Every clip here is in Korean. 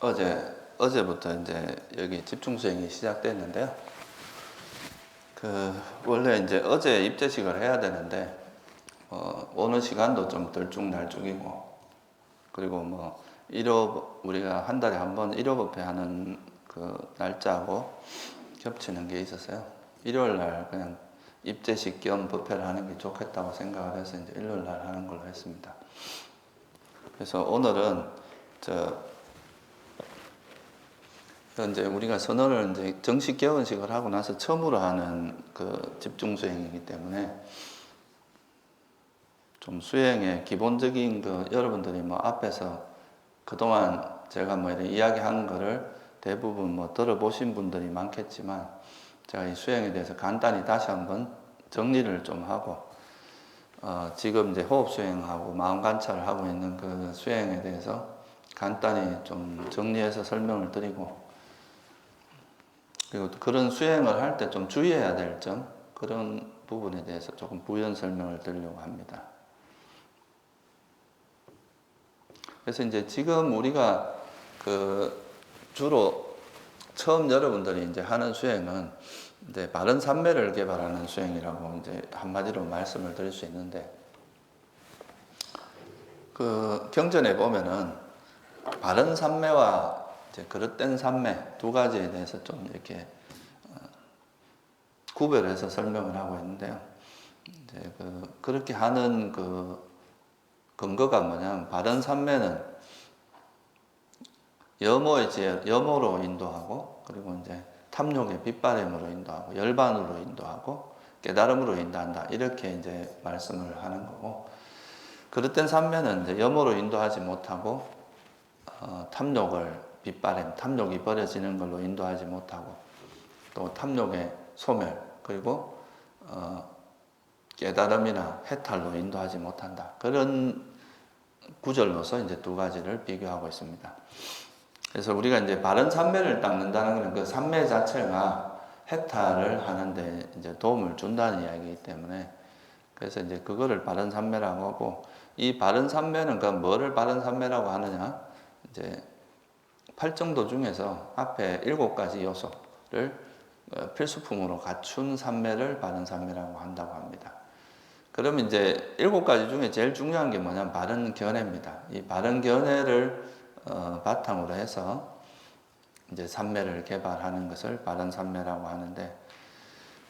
어제부터 이제 여기 집중 수행이 시작됐는데요. 원래 이제 어제 입제식을 해야 되는데, 오는 시간도 좀 들쭉날쭉이고, 그리고 우리가 한 달에 한 번 1호 법회 하는 그 날짜하고 겹치는 게 있어서요. 일요일 날 그냥 입제식 겸 법회를 하는 게 좋겠다고 생각을 해서 이제 일요일 날 하는 걸로 했습니다. 그래서 오늘은 이제 우리가 선언을 이제 정식 개원식을 하고 나서 처음으로 하는 그 집중 수행이기 때문에 좀 수행의 기본적인 여러분들이 앞에서 그동안 제가 이런 이야기한 거를 대부분 들어보신 분들이 많겠지만, 제가 이 수행에 대해서 간단히 다시 한번 정리를 좀 하고, 지금 이제 호흡 수행하고 마음 관찰을 하고 있는 그 수행에 대해서 간단히 좀 정리해서 설명을 드리고, 그리고 그런 수행을 할 때 좀 주의해야 될 점, 그런 부분에 대해서 조금 부연 설명을 드리려고 합니다. 그래서 이제 지금 우리가 주로 처음 여러분들이 이제 하는 수행은 이제 바른 삼매를 개발하는 수행이라고 이제 한마디로 말씀을 드릴 수 있는데, 그 경전에 보면은 바른 삼매와 이제 그릇된 삼매 두 가지에 대해서 좀 이렇게 구별해서 설명을 하고 있는데요. 이제 그렇게 하는 근거가 뭐냐면, 바른 삼매는 염호의 지혜, 염호로 인도하고, 그리고 이제 탐욕의 빗바램으로 인도하고, 열반으로 인도하고, 깨달음으로 인도한다. 이렇게 이제 말씀을 하는 거고, 그릇된 삼매는 이제 염호로 인도하지 못하고, 탐욕을 빗바램, 탐욕이 버려지는 걸로 인도하지 못하고, 또 탐욕의 소멸, 그리고 깨달음이나 해탈로 인도하지 못한다. 그런 구절로서 이제 두 가지를 비교하고 있습니다. 그래서 우리가 이제 바른 삼매를 닦는다는 것은 그 삼매 자체가 해탈을 하는데 이제 도움을 준다는 이야기이기 때문에, 그래서 이제 그거를 바른 삼매라고 하고, 이 바른 삼매는 뭐를 바른 삼매라고 하느냐? 이제 팔정도 중에서 앞에 7가지 요소를 필수품으로 갖춘 삼매를 바른 삼매라고 한다고 합니다. 그러면 이제 7가지 중에 제일 중요한 게 뭐냐면 바른 견해입니다. 이 바른 견해를 바탕으로 해서 이제 삼매를 개발하는 것을 바른 삼매라고 하는데,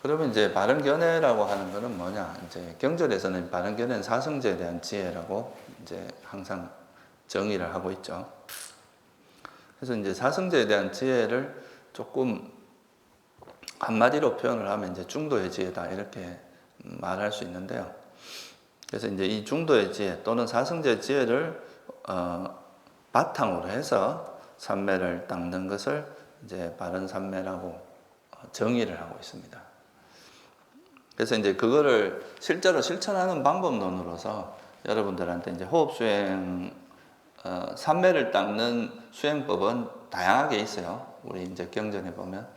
그러면 이제 바른 견해라고 하는 것은 뭐냐? 이제 경전에서는 바른 견해는 사성제에 대한 지혜라고 이제 항상 정의를 하고 있죠. 그래서 이제 사성제에 대한 지혜를 조금 한마디로 표현을 하면 이제 중도의 지혜다, 이렇게 말할 수 있는데요. 그래서 이제 이 중도의 지혜 또는 사성제 지혜를 바탕으로 해서 삼매를 닦는 것을 이제 바른 삼매라고 정의를 하고 있습니다. 그래서 이제 그거를 실제로 실천하는 방법론으로서 여러분들한테 이제 호흡 수행, 삼매를 닦는 수행법은 다양하게 있어요. 우리 이제 경전에 보면,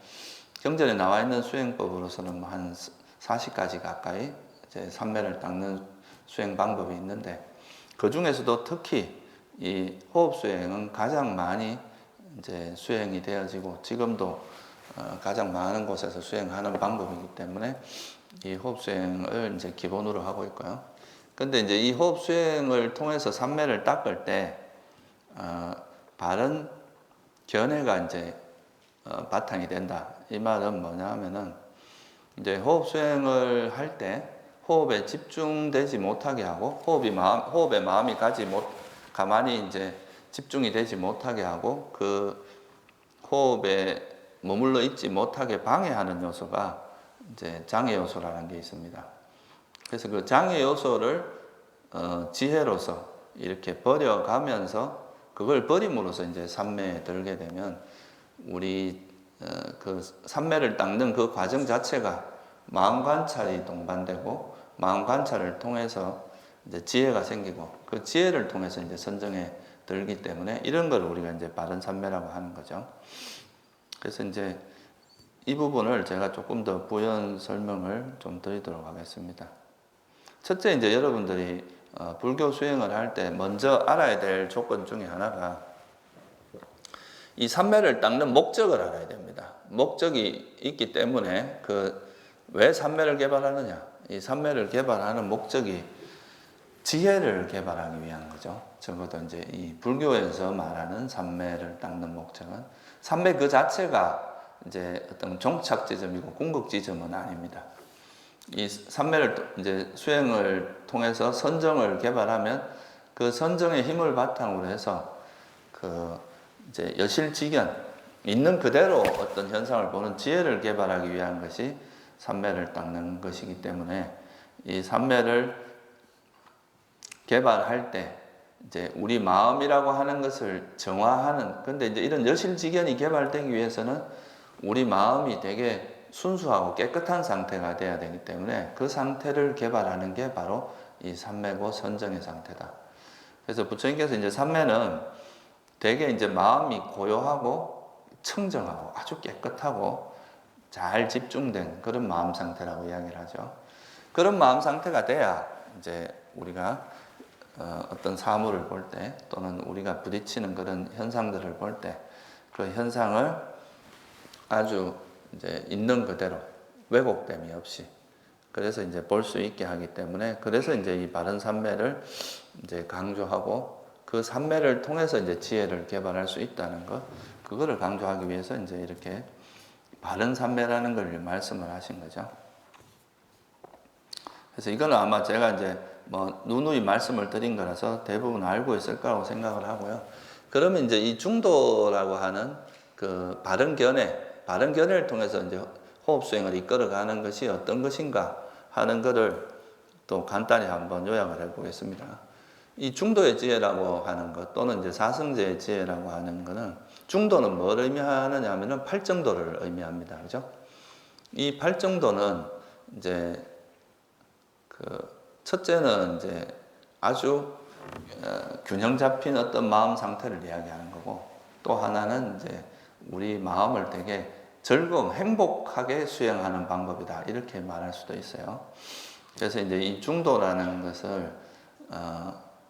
경전에 나와 있는 수행법으로서는 한 40가지 가까이 이제 삼매를 닦는 수행 방법이 있는데, 그 중에서도 특히 이 호흡 수행은 가장 많이 이제 수행이 되어지고, 지금도 가장 많은 곳에서 수행하는 방법이기 때문에 이 호흡 수행을 이제 기본으로 하고 있고요. 근데 이제 이 호흡 수행을 통해서 삼매를 닦을 때 바른 견해가 이제 바탕이 된다. 이 말은 뭐냐 하면은, 이제 호흡 수행을 할 때 호흡에 집중되지 못하게 하고, 호흡에 마음이 가만히 이제 집중이 되지 못하게 하고, 그 호흡에 머물러 있지 못하게 방해하는 요소가 이제 장애 요소라는 게 있습니다. 그래서 그 장애 요소를 지혜로서 이렇게 버려가면서, 그걸 버림으로써 이제 삼매에 들게 되면, 우리 그 삼매를 닦는 그 과정 자체가 마음 관찰이 동반되고, 마음 관찰을 통해서 이제 지혜가 생기고, 그 지혜를 통해서 이제 선정에 들기 때문에 이런 걸 우리가 이제 바른 삼매라고 하는 거죠. 그래서 이제 이 부분을 제가 조금 더 부연 설명을 좀 드리도록 하겠습니다. 첫째, 이제 여러분들이 불교 수행을 할 때 먼저 알아야 될 조건 중에 하나가, 이 삼매를 닦는 목적을 알아야 됩니다. 목적이 있기 때문에 왜 삼매를 개발하느냐? 이 삼매를 개발하는 목적이 지혜를 개발하기 위한 거죠. 적어도 이제 이 불교에서 말하는 삼매를 닦는 목적은 삼매 그 자체가 이제 어떤 종착 지점이고 궁극 지점은 아닙니다. 이 삼매를 이제 수행을 통해서 선정을 개발하면 그 선정의 힘을 바탕으로 해서 이제 여실직연 있는 그대로 어떤 현상을 보는 지혜를 개발하기 위한 것이 삼매를 닦는 것이기 때문에 이 삼매를 개발할 때 이제 우리 마음이라고 하는 것을 정화하는, 근데 이제 이런 여실직연이 개발되기 위해서는 우리 마음이 되게 순수하고 깨끗한 상태가 돼야 되기 때문에 그 상태를 개발하는 게 바로 이 삼매고 선정의 상태다. 그래서 부처님께서 이제 삼매는 되게 이제 마음이 고요하고 청정하고 아주 깨끗하고 잘 집중된 그런 마음 상태라고 이야기를 하죠. 그런 마음 상태가 돼야 이제 우리가 어떤 사물을 볼 때 또는 우리가 부딪히는 그런 현상들을 볼 때 그 현상을 아주 이제 있는 그대로 왜곡됨이 없이 그래서 이제 볼 수 있게 하기 때문에 그래서 이제 이 바른 삼매를 이제 강조하고 그 삼매를 통해서 이제 지혜를 개발할 수 있다는 것, 그거를 강조하기 위해서 이제 이렇게 바른 삼매라는 걸 말씀을 하신 거죠. 그래서 이거는 아마 제가 이제 뭐 누누이 말씀을 드린 거라서 대부분 알고 있을 거라고 생각을 하고요. 그러면 이제 이 중도라고 하는 그 바른 견해를 통해서 이제 호흡 수행을 이끌어가는 것이 어떤 것인가 하는 것을 또 간단히 한번 요약을 해보겠습니다. 이 중도의 지혜라고 하는 것 또는 이제 사성제의 지혜라고 하는 것은 중도는 뭘 의미하느냐 하면은 팔정도를 의미합니다. 그죠? 이 팔정도는 이제 첫째는 이제 아주 균형 잡힌 어떤 마음 상태를 이야기하는 거고 또 하나는 이제 우리 마음을 되게 즐거움, 행복하게 수행하는 방법이다. 이렇게 말할 수도 있어요. 그래서 이제 이 중도라는 것을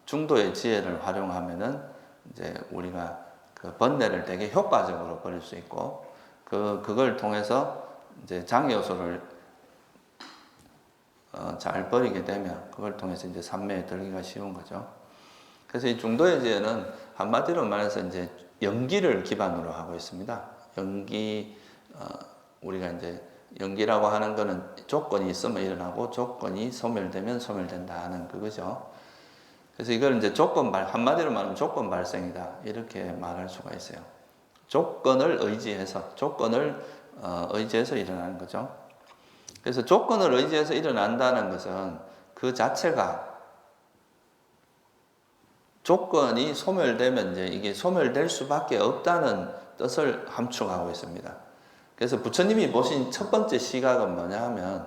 중도의 지혜를 활용하면은 이제 우리가 그 번뇌를 되게 효과적으로 버릴 수 있고 그걸 통해서 이제 장애 요소를 잘 버리게 되면 그걸 통해서 이제 삼매에 들기가 쉬운 거죠. 그래서 이 중도의 지혜는 한마디로 말해서 이제 연기를 기반으로 하고 있습니다. 연기, 우리가 이제 연기라고 하는 거는 조건이 있으면 일어나고 조건이 소멸되면 소멸된다 하는 그거죠. 그래서 이걸 이제 한마디로 말하면 조건 발생이다. 이렇게 말할 수가 있어요. 조건을 의지해서 일어나는 거죠. 그래서 조건을 의지해서 일어난다는 것은 그 자체가 조건이 소멸되면 이제 이게 소멸될 수밖에 없다는 뜻을 함축하고 있습니다. 그래서 부처님이 보신 첫 번째 시각은 뭐냐 하면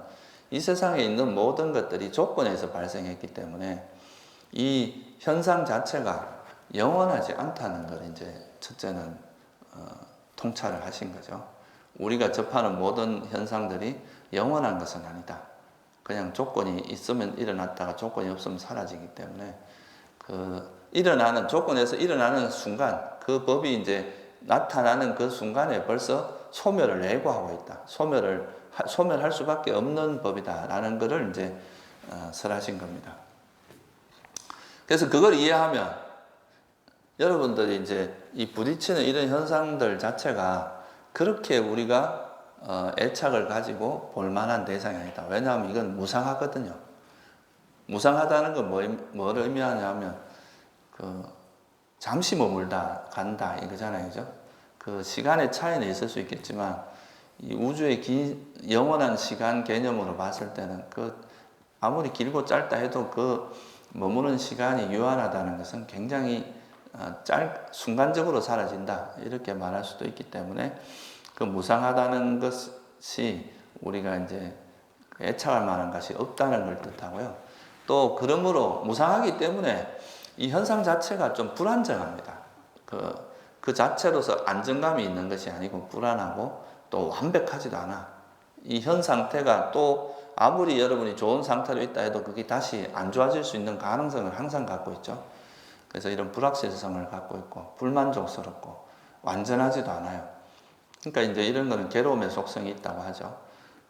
이 세상에 있는 모든 것들이 조건에서 발생했기 때문에 이 현상 자체가 영원하지 않다는 걸 이제 첫째는 통찰을 하신 거죠. 우리가 접하는 모든 현상들이 영원한 것은 아니다. 그냥 조건이 있으면 일어났다가 조건이 없으면 사라지기 때문에 조건에서 일어나는 순간 그 법이 이제 나타나는 그 순간에 벌써 소멸을 예고하고 있다. 소멸할 수밖에 없는 법이다라는 것을 이제 설하신 겁니다. 그래서 그걸 이해하면 여러분들이 이제 이 부딪히는 이런 현상들 자체가 그렇게 우리가 애착을 가지고 볼만한 대상이 아니다. 왜냐하면 이건 무상하거든요. 무상하다는 건 뭘 의미하냐면 잠시 머물다 간다 이거잖아요, 그죠? 그 시간의 차이는 있을 수 있겠지만 이 우주의 영원한 시간 개념으로 봤을 때는 아무리 길고 짧다 해도 머무는 시간이 유한하다는 것은 굉장히 순간적으로 사라진다 이렇게 말할 수도 있기 때문에 무상하다는 것이 우리가 이제 애착할 만한 것이 없다는 걸 뜻하고요. 또 그러므로 무상하기 때문에 이 현상 자체가 좀 불안정합니다. 그 자체로서 안정감이 있는 것이 아니고 불안하고 또 완벽하지도 않아. 이 현 상태가 또 아무리 여러분이 좋은 상태로 있다 해도 그게 다시 안 좋아질 수 있는 가능성을 항상 갖고 있죠. 그래서 이런 불확실성을 갖고 있고 불만족스럽고 완전하지도 않아요. 그러니까 이제 이런 거는 괴로움의 속성이 있다고 하죠.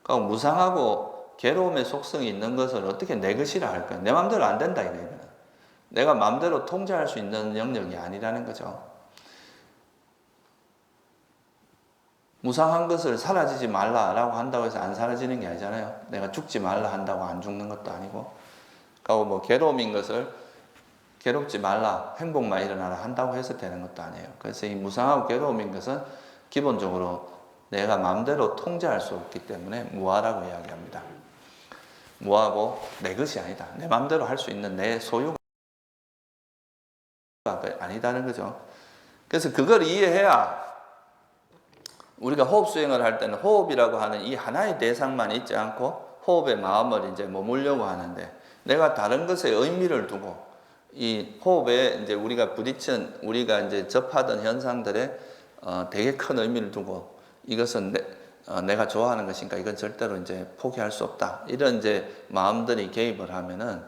그러니까 무상하고 괴로움의 속성이 있는 것을 어떻게 내 것이라 할까요? 내 마음대로 안 된다 이거예요. 내가 마음대로 통제할 수 있는 영역이 아니라는 거죠. 무상한 것을 사라지지 말라라고 한다고 해서 안 사라지는 게 아니잖아요. 내가 죽지 말라 한다고 안 죽는 것도 아니고, 그리고 뭐 괴로움인 것을 괴롭지 말라, 행복만 일어나라 한다고 해서 되는 것도 아니에요. 그래서 이 무상하고 괴로움인 것은 기본적으로 내가 마음대로 통제할 수 없기 때문에 무아라고 이야기합니다. 무아고 내 것이 아니다. 내 마음대로 할 수 있는 내 소유가 아니다는 거죠. 그래서 그걸 이해해야 우리가 호흡 수행을 할 때는 호흡이라고 하는 이 하나의 대상만 있지 않고 호흡의 마음을 이제 머물려고 하는데, 내가 다른 것에 의미를 두고 이 호흡에 이제 우리가 이제 접하던 현상들에 되게 큰 의미를 두고 이것은 내가 좋아하는 것인가, 이건 절대로 이제 포기할 수 없다, 이런 이제 마음들이 개입을 하면은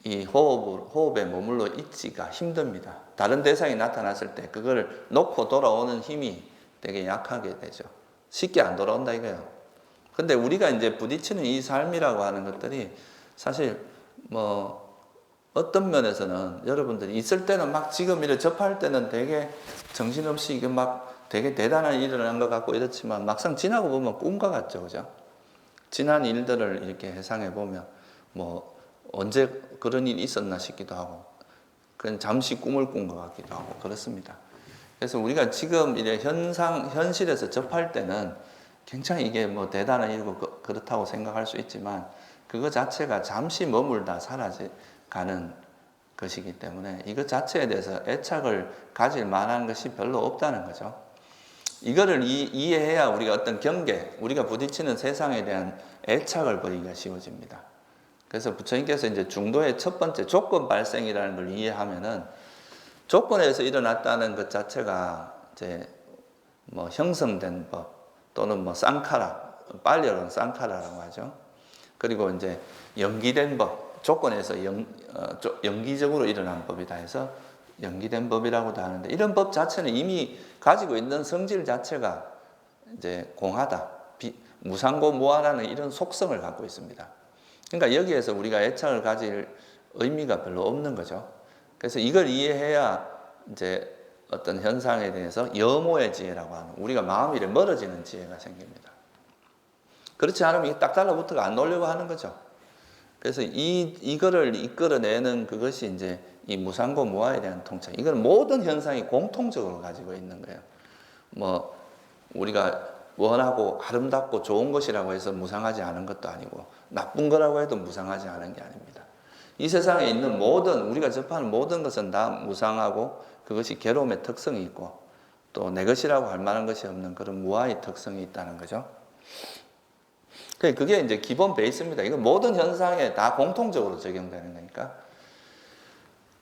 이 호흡에 머물러 있지가 힘듭니다. 다른 대상이 나타났을 때 그걸 놓고 돌아오는 힘이 되게 약하게 되죠. 쉽게 안 돌아온다 이거예요. 근데 우리가 이제 부딪히는 이 삶이라고 하는 것들이 사실 뭐 어떤 면에서는 여러분들이 있을 때는 막 지금 이렇게 접할 때는 되게 정신없이 이게 막 되게 대단한 일이 일어난 것 같고 이렇지만 막상 지나고 보면 꿈과 같죠, 그죠? 지난 일들을 이렇게 회상해 보면 뭐 언제 그런 일이 있었나 싶기도 하고, 그냥 잠시 꿈을 꾼 것 같기도 하고 그렇습니다. 그래서 우리가 지금 이제 현실에서 접할 때는 굉장히 이게 뭐 대단한 일이고 그렇다고 생각할 수 있지만 그거 자체가 잠시 머물다 사라져가는 것이기 때문에 이것 자체에 대해서 애착을 가질 만한 것이 별로 없다는 거죠. 이거를 이해해야 우리가 어떤 경계, 우리가 부딪히는 세상에 대한 애착을 버리기가 쉬워집니다. 그래서 부처님께서 이제 중도의 첫 번째 조건 발생이라는 걸 이해하면은 조건에서 일어났다는 것 자체가 이제 뭐 형성된 법 또는 뭐 쌍카라, 빨리어는 쌍카라라고 하죠. 그리고 이제 연기된 법, 조건에서 연기적으로 일어난 법이다 해서 연기된 법이라고도 하는데, 이런 법 자체는 이미 가지고 있는 성질 자체가 이제 공하다, 무상고 무아라는 이런 속성을 갖고 있습니다. 그러니까 여기에서 우리가 애착을 가질 의미가 별로 없는 거죠. 그래서 이걸 이해해야 이제 어떤 현상에 대해서 여모의 지혜라고 하는, 우리가 마음이 멀어지는 지혜가 생깁니다. 그렇지 않으면 이게 딱 달라붙어가 안 놓으려고 하는 거죠. 그래서 이거를 이끌어내는 그것이 이제 이 무상고 무아에 대한 통찰. 이건 모든 현상이 공통적으로 가지고 있는 거예요. 뭐 우리가 원하고 아름답고 좋은 것이라고 해서 무상하지 않은 것도 아니고 나쁜 거라고 해도 무상하지 않은 게 아닙니다. 이 세상에 있는 모든, 우리가 접하는 모든 것은 다 무상하고 그것이 괴로움의 특성이 있고 또 내 것이라고 할 만한 것이 없는 그런 무아의 특성이 있다는 거죠. 그게 이제 기본 베이스입니다. 이건 모든 현상에 다 공통적으로 적용되는 거니까.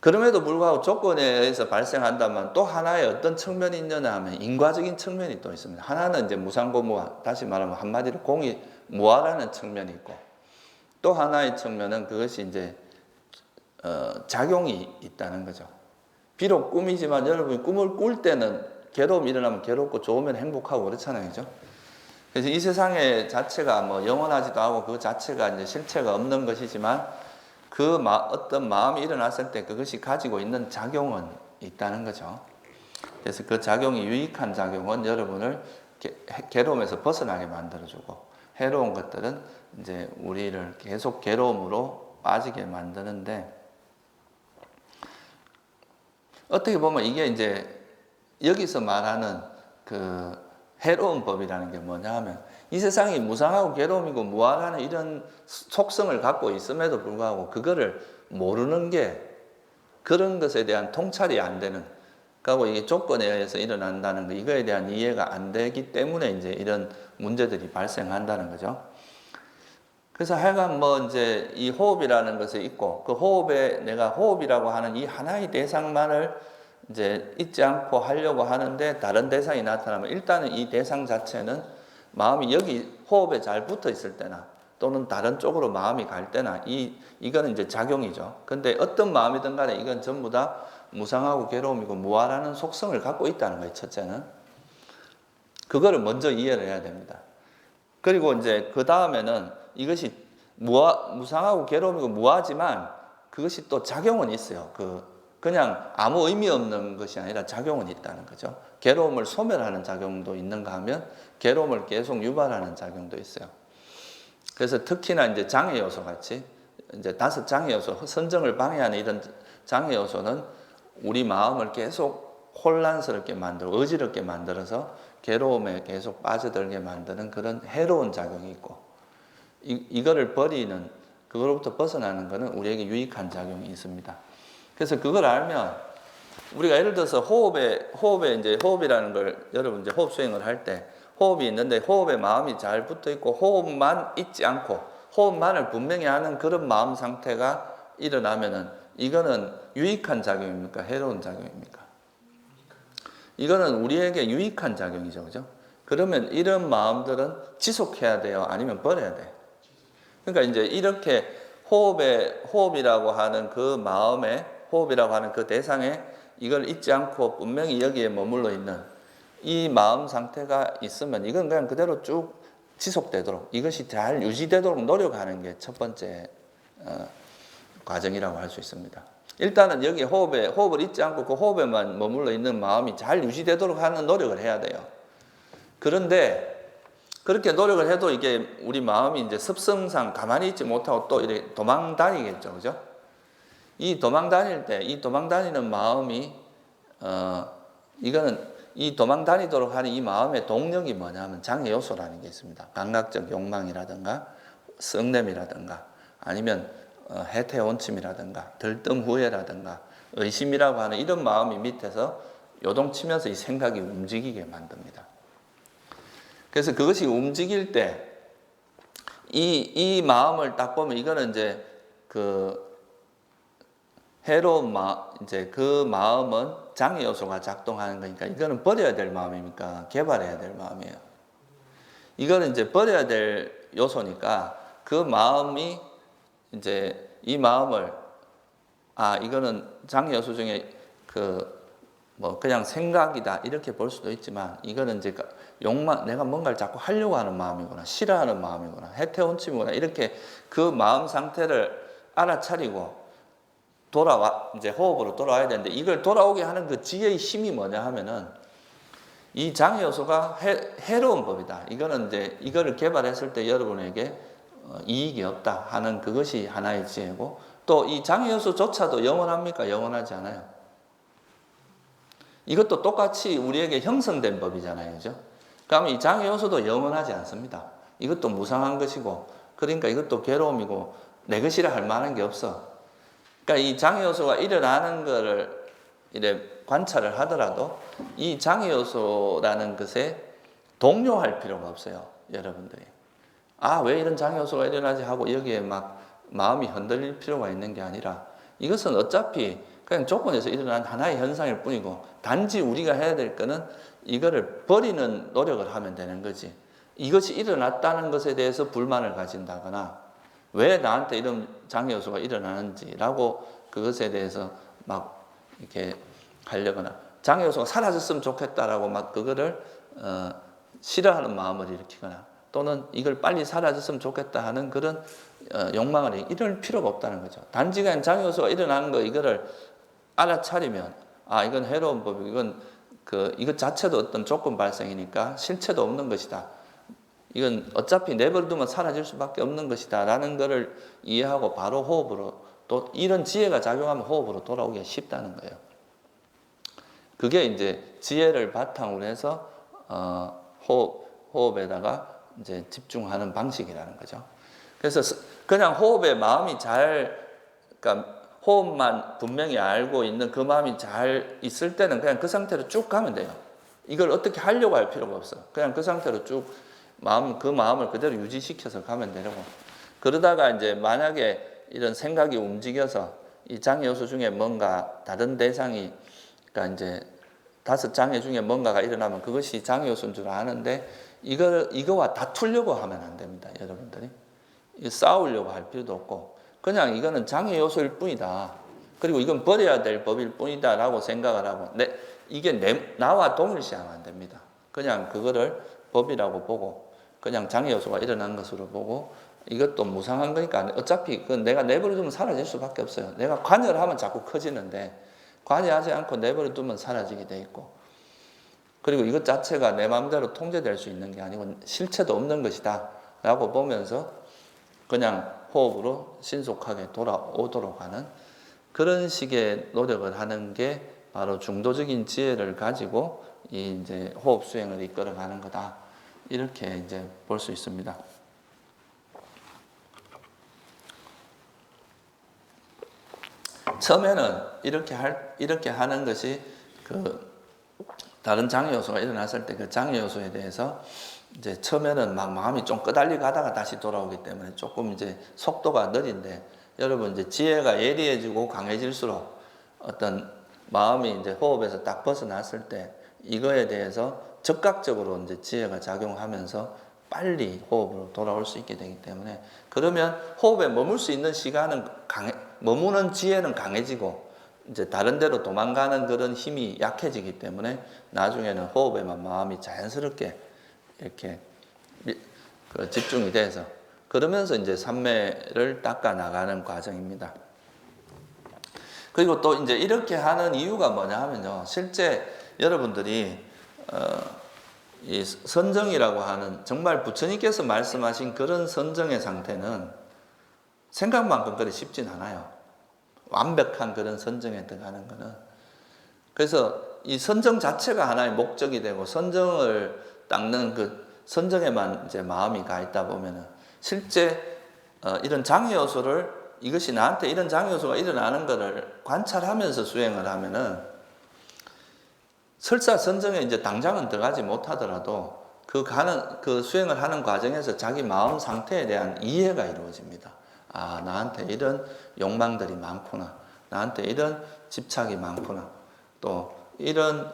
그럼에도 불구하고 조건에 의해서 발생한다면 또 하나의 어떤 측면이 있느냐 하면 인과적인 측면이 또 있습니다. 하나는 이제 무상고무아, 다시 말하면 한마디로 공이 무아라는 측면이 있고, 또 하나의 측면은 그것이 이제 작용이 있다는 거죠. 비록 꿈이지만 여러분이 꿈을 꿀 때는 괴로움이 일어나면 괴롭고 좋으면 행복하고 그렇잖아요, 그죠? 그래서 이 세상의 자체가 뭐 영원하지도 않고 그 자체가 이제 실체가 없는 것이지만 어떤 마음이 일어났을 때 그것이 가지고 있는 작용은 있다는 거죠. 그래서 그 작용이 유익한 작용은 여러분을 괴로움에서 벗어나게 만들어주고, 해로운 것들은 이제 우리를 계속 괴로움으로 빠지게 만드는데, 어떻게 보면 이게 이제 여기서 말하는 그 해로운 법이라는 게 뭐냐 하면, 이 세상이 무상하고 괴로움이고 무아라는 이런 속성을 갖고 있음에도 불구하고 그거를 모르는 게, 그런 것에 대한 통찰이 안 되는, 그리고 이게 조건에 의해서 일어난다는 거, 이거에 대한 이해가 안 되기 때문에 이제 이런 문제들이 발생한다는 거죠. 그래서 하여간 뭐 이제 이 호흡이라는 것이 있고, 그 호흡에 내가 호흡이라고 하는 이 하나의 대상만을 이제 잊지 않고 하려고 하는데, 다른 대상이 나타나면 일단은 이 대상 자체는 마음이 여기 호흡에 잘 붙어 있을 때나 또는 다른 쪽으로 마음이 갈 때나 이거는 이제 작용이죠. 근데 어떤 마음이든 간에 이건 전부 다 무상하고 괴로움이고 무아라는 속성을 갖고 있다는 거예요. 첫째는. 그거를 먼저 이해를 해야 됩니다. 그리고 이제 그 다음에는 이것이 무상하고 괴로움이고 무아지만 그것이 또 작용은 있어요. 그냥 아무 의미 없는 것이 아니라 작용은 있다는 거죠. 괴로움을 소멸하는 작용도 있는가 하면 괴로움을 계속 유발하는 작용도 있어요. 그래서 특히나 이제 장애 요소 같이 이제 5 장애 요소, 선정을 방해하는 이런 장애 요소는 우리 마음을 계속 혼란스럽게 만들고 어지럽게 만들어서 괴로움에 계속 빠져들게 만드는 그런 해로운 작용이 있고, 이거를 버리는, 그거로부터 벗어나는 것은 우리에게 유익한 작용이 있습니다. 그래서 그걸 알면 우리가 예를 들어서 호흡에 이제 호흡이라는 걸 여러분 이제 호흡 수행을 할 때 호흡이 있는데 호흡에 마음이 잘 붙어 있고 호흡만 있지 않고 호흡만을 분명히 하는 그런 마음 상태가 일어나면은 이거는 유익한 작용입니까? 해로운 작용입니까? 이거는 우리에게 유익한 작용이죠. 그죠? 그러면 이런 마음들은 지속해야 돼요? 아니면 버려야 돼요? 그러니까 이제 이렇게 호흡이라고 하는 그 마음에, 호흡이라고 하는 그 대상에 이걸 잊지 않고 분명히 여기에 머물러 있는 이 마음 상태가 있으면 이건 그냥 그대로 쭉 지속되도록, 이것이 잘 유지되도록 노력하는 게 첫 번째 과정이라고 할 수 있습니다. 일단은 여기 호흡을 잊지 않고 그 호흡에만 머물러 있는 마음이 잘 유지되도록 하는 노력을 해야 돼요. 그런데 그렇게 노력을 해도 이게 우리 마음이 이제 습성상 가만히 있지 못하고 또 이렇게 도망 다니겠죠. 그죠? 이 도망 다닐 때, 이 도망 다니는 마음이, 이거는 이 도망 다니도록 하는 이 마음의 동력이 뭐냐면 장애 요소라는 게 있습니다. 감각적 욕망이라든가, 성냄이라든가, 아니면 해태 원침이라든가, 들뜸후회라든가, 의심이라고 하는 이런 마음이 밑에서 요동치면서 이 생각이 움직이게 만듭니다. 그래서 그것이 움직일 때 이 마음을 딱 보면 이거는 이제 해로운 이제 그 마음은 장애 요소가 작동하는 거니까 이거는 버려야 될 마음입니까? 개발해야 될 마음이에요. 이거는 이제 버려야 될 요소니까 그 마음이 이제 이 마음을 이거는 장애 요소 중에 그냥 생각이다 이렇게 볼 수도 있지만 이거는 이제 욕망, 내가 뭔가를 자꾸 하려고 하는 마음이구나, 싫어하는 마음이구나, 해태원침이구나, 이렇게 그 마음 상태를 알아차리고 이제 호흡으로 돌아와야 되는데, 이걸 돌아오게 하는 그 지혜의 힘이 뭐냐 하면은 이 장애 요소가 해로운 법이다. 이거는 이제 이거를 개발했을 때 여러분에게 이익이 없다 하는 그것이 하나의 지혜고, 또 이 장애 요소조차도 영원합니까? 영원하지 않아요. 이것도 똑같이 우리에게 형성된 법이잖아요. 그죠? 그러면 이 장애 요소도 영원하지 않습니다. 이것도 무상한 것이고, 그러니까 이것도 괴로움이고 내 것이라 할 만한 게 없어. 그러니까 이 장애 요소가 일어나는 거를 이래 관찰을 하더라도 이 장애 요소라는 것에 동요할 필요가 없어요. 여러분들이. 왜 이런 장애 요소가 일어나지 하고 여기에 막 마음이 흔들릴 필요가 있는 게 아니라, 이것은 어차피 그냥 조건에서 일어난 하나의 현상일 뿐이고, 단지 우리가 해야 될 거는 이거를 버리는 노력을 하면 되는 거지, 이것이 일어났다는 것에 대해서 불만을 가진다거나 왜 나한테 이런 장애 요소가 일어나는지라고 그것에 대해서 막 이렇게 하려거나, 장애 요소가 사라졌으면 좋겠다라고 막 그거를 싫어하는 마음을 일으키거나, 또는 이걸 빨리 사라졌으면 좋겠다 하는 그런 욕망을 이럴 필요가 없다는 거죠. 단지 그냥 장애 요소가 일어나는 거 이거를 알아차리면 이건 해로운 법이고 이것 자체도 어떤 조건 발생이니까 실체도 없는 것이다. 이건 어차피 내버려두면 사라질 수밖에 없는 것이다 라는 것을 이해하고 바로 호흡으로, 또 이런 지혜가 작용하면 호흡으로 돌아오기가 쉽다는 거예요. 그게 이제 지혜를 바탕으로 해서 호흡에다가 이제 집중하는 방식이라는 거죠. 그래서 그냥 호흡에 마음이 그러니까 호흡만 분명히 알고 있는 그 마음이 잘 있을 때는 그냥 그 상태로 쭉 가면 돼요. 이걸 어떻게 하려고 할 필요가 없어. 그냥 그 상태로 쭉 그 마음을 그대로 유지시켜서 가면 되려고. 그러다가 이제 만약에 이런 생각이 움직여서 이 장애 요소 중에 뭔가 다른 대상이, 그러니까 이제 5 장애 중에 뭔가가 일어나면 그것이 장애 요소인 줄 아는데 이거와 다투려고 하면 안 됩니다. 여러분들이. 싸우려고 할 필요도 없고 그냥 이거는 장애 요소일 뿐이다. 그리고 이건 버려야 될 법일 뿐이다 라고 생각을 하고 이게 나와 동일시하면 안 됩니다. 그냥 그거를 법이라고 보고 그냥 장애 요소가 일어난 것으로 보고 이것도 무상한 거니까 어차피 그건 내가 내버려두면 사라질 수밖에 없어요. 내가 관여를 하면 자꾸 커지는데 관여하지 않고 내버려두면 사라지게 돼 있고 그리고 이것 자체가 내 마음대로 통제될 수 있는 게 아니고 실체도 없는 것이다 라고 보면서 그냥 호흡으로 신속하게 돌아오도록 하는 그런 식의 노력을 하는 게 바로 중도적인 지혜를 가지고 이 이제 호흡 수행을 이끌어가는 거다. 이렇게 이제 볼 수 있습니다. 처음에는 이렇게 하는 것이 다른 장애 요소가 일어났을 때 그 장애 요소에 대해서 이제 처음에는 막 마음이 좀 끄달리고 하다가 다시 돌아오기 때문에 조금 이제 속도가 느린데 여러분 이제 지혜가 예리해지고 강해질수록 어떤 마음이 이제 호흡에서 딱 벗어났을 때 이거에 대해서 즉각적으로 이제 지혜가 작용하면서 빨리 호흡으로 돌아올 수 있게 되기 때문에 그러면 호흡에 머물 수 있는 시간은 머무는 지혜는 강해지고 이제 다른 데로 도망가는 그런 힘이 약해지기 때문에 나중에는 호흡에만 마음이 자연스럽게 이렇게 집중이 돼서 그러면서 이제 삼매를 닦아 나가는 과정입니다. 그리고 또 이제 이렇게 하는 이유가 뭐냐 하면요. 실제 여러분들이 이 선정이라고 하는 정말 부처님께서 말씀하신 그런 선정의 상태는 생각만큼 그리 쉽진 않아요. 완벽한 그런 선정에 들어가는 거는. 그래서 이 선정 자체가 하나의 목적이 되고 선정을 닦는 그 선정에만 이제 마음이 가 있다 보면은 실제 이런 장애 요소를 이것이 나한테 이런 장애 요소가 일어나는 것을 관찰하면서 수행을 하면은 설사 선정에 이제 당장은 들어가지 못하더라도 그 수행을 하는 과정에서 자기 마음 상태에 대한 이해가 이루어집니다. 아, 나한테 이런 욕망들이 많구나. 나한테 이런 집착이 많구나. 또 이런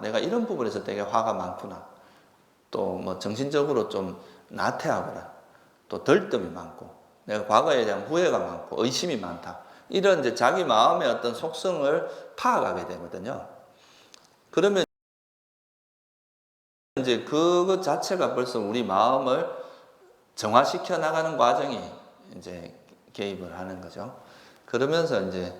내가 이런 부분에서 되게 화가 많구나. 또 뭐 정신적으로 좀 나태하거나 또 들뜸이 많고 내가 과거에 대한 후회가 많고 의심이 많다. 이런 이제 자기 마음의 어떤 속성을 파악하게 되거든요. 그러면 이제 그것 자체가 벌써 우리 마음을 정화시켜 나가는 과정이 이제 개입을 하는 거죠. 그러면서 이제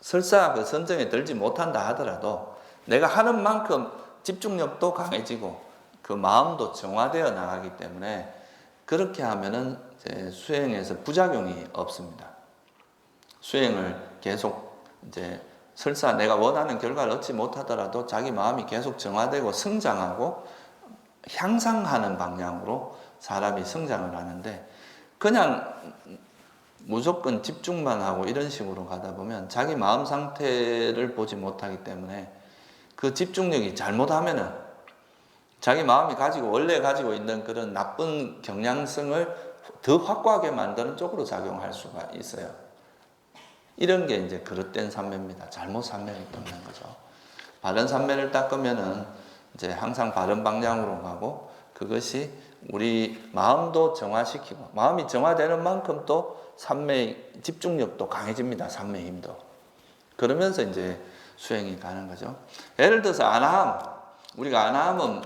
설사 선정에 들지 못한다 하더라도 내가 하는 만큼 집중력도 강해지고 그 마음도 정화되어 나가기 때문에 그렇게 하면은 이제 수행에서 부작용이 없습니다. 수행을 계속 이제 설사 내가 원하는 결과를 얻지 못하더라도 자기 마음이 계속 정화되고 성장하고 향상하는 방향으로 사람이 성장을 하는데 그냥 무조건 집중만 하고 이런 식으로 가다 보면 자기 마음 상태를 보지 못하기 때문에 그 집중력이 잘못하면은 자기 마음이 원래 가지고 있는 그런 나쁜 경향성을 더 확고하게 만드는 쪽으로 작용할 수가 있어요. 이런 게 이제 그릇된 삼매입니다. 잘못 삼매를 닦는 거죠. 바른 삼매를 닦으면은 이제 항상 바른 방향으로 가고 그것이 우리 마음도 정화시키고 마음이 정화되는 만큼 또 삼매의 집중력도 강해집니다. 삼매의 힘도. 그러면서 이제 수행이 가는 거죠. 예를 들어서 안함. 우리가 안함은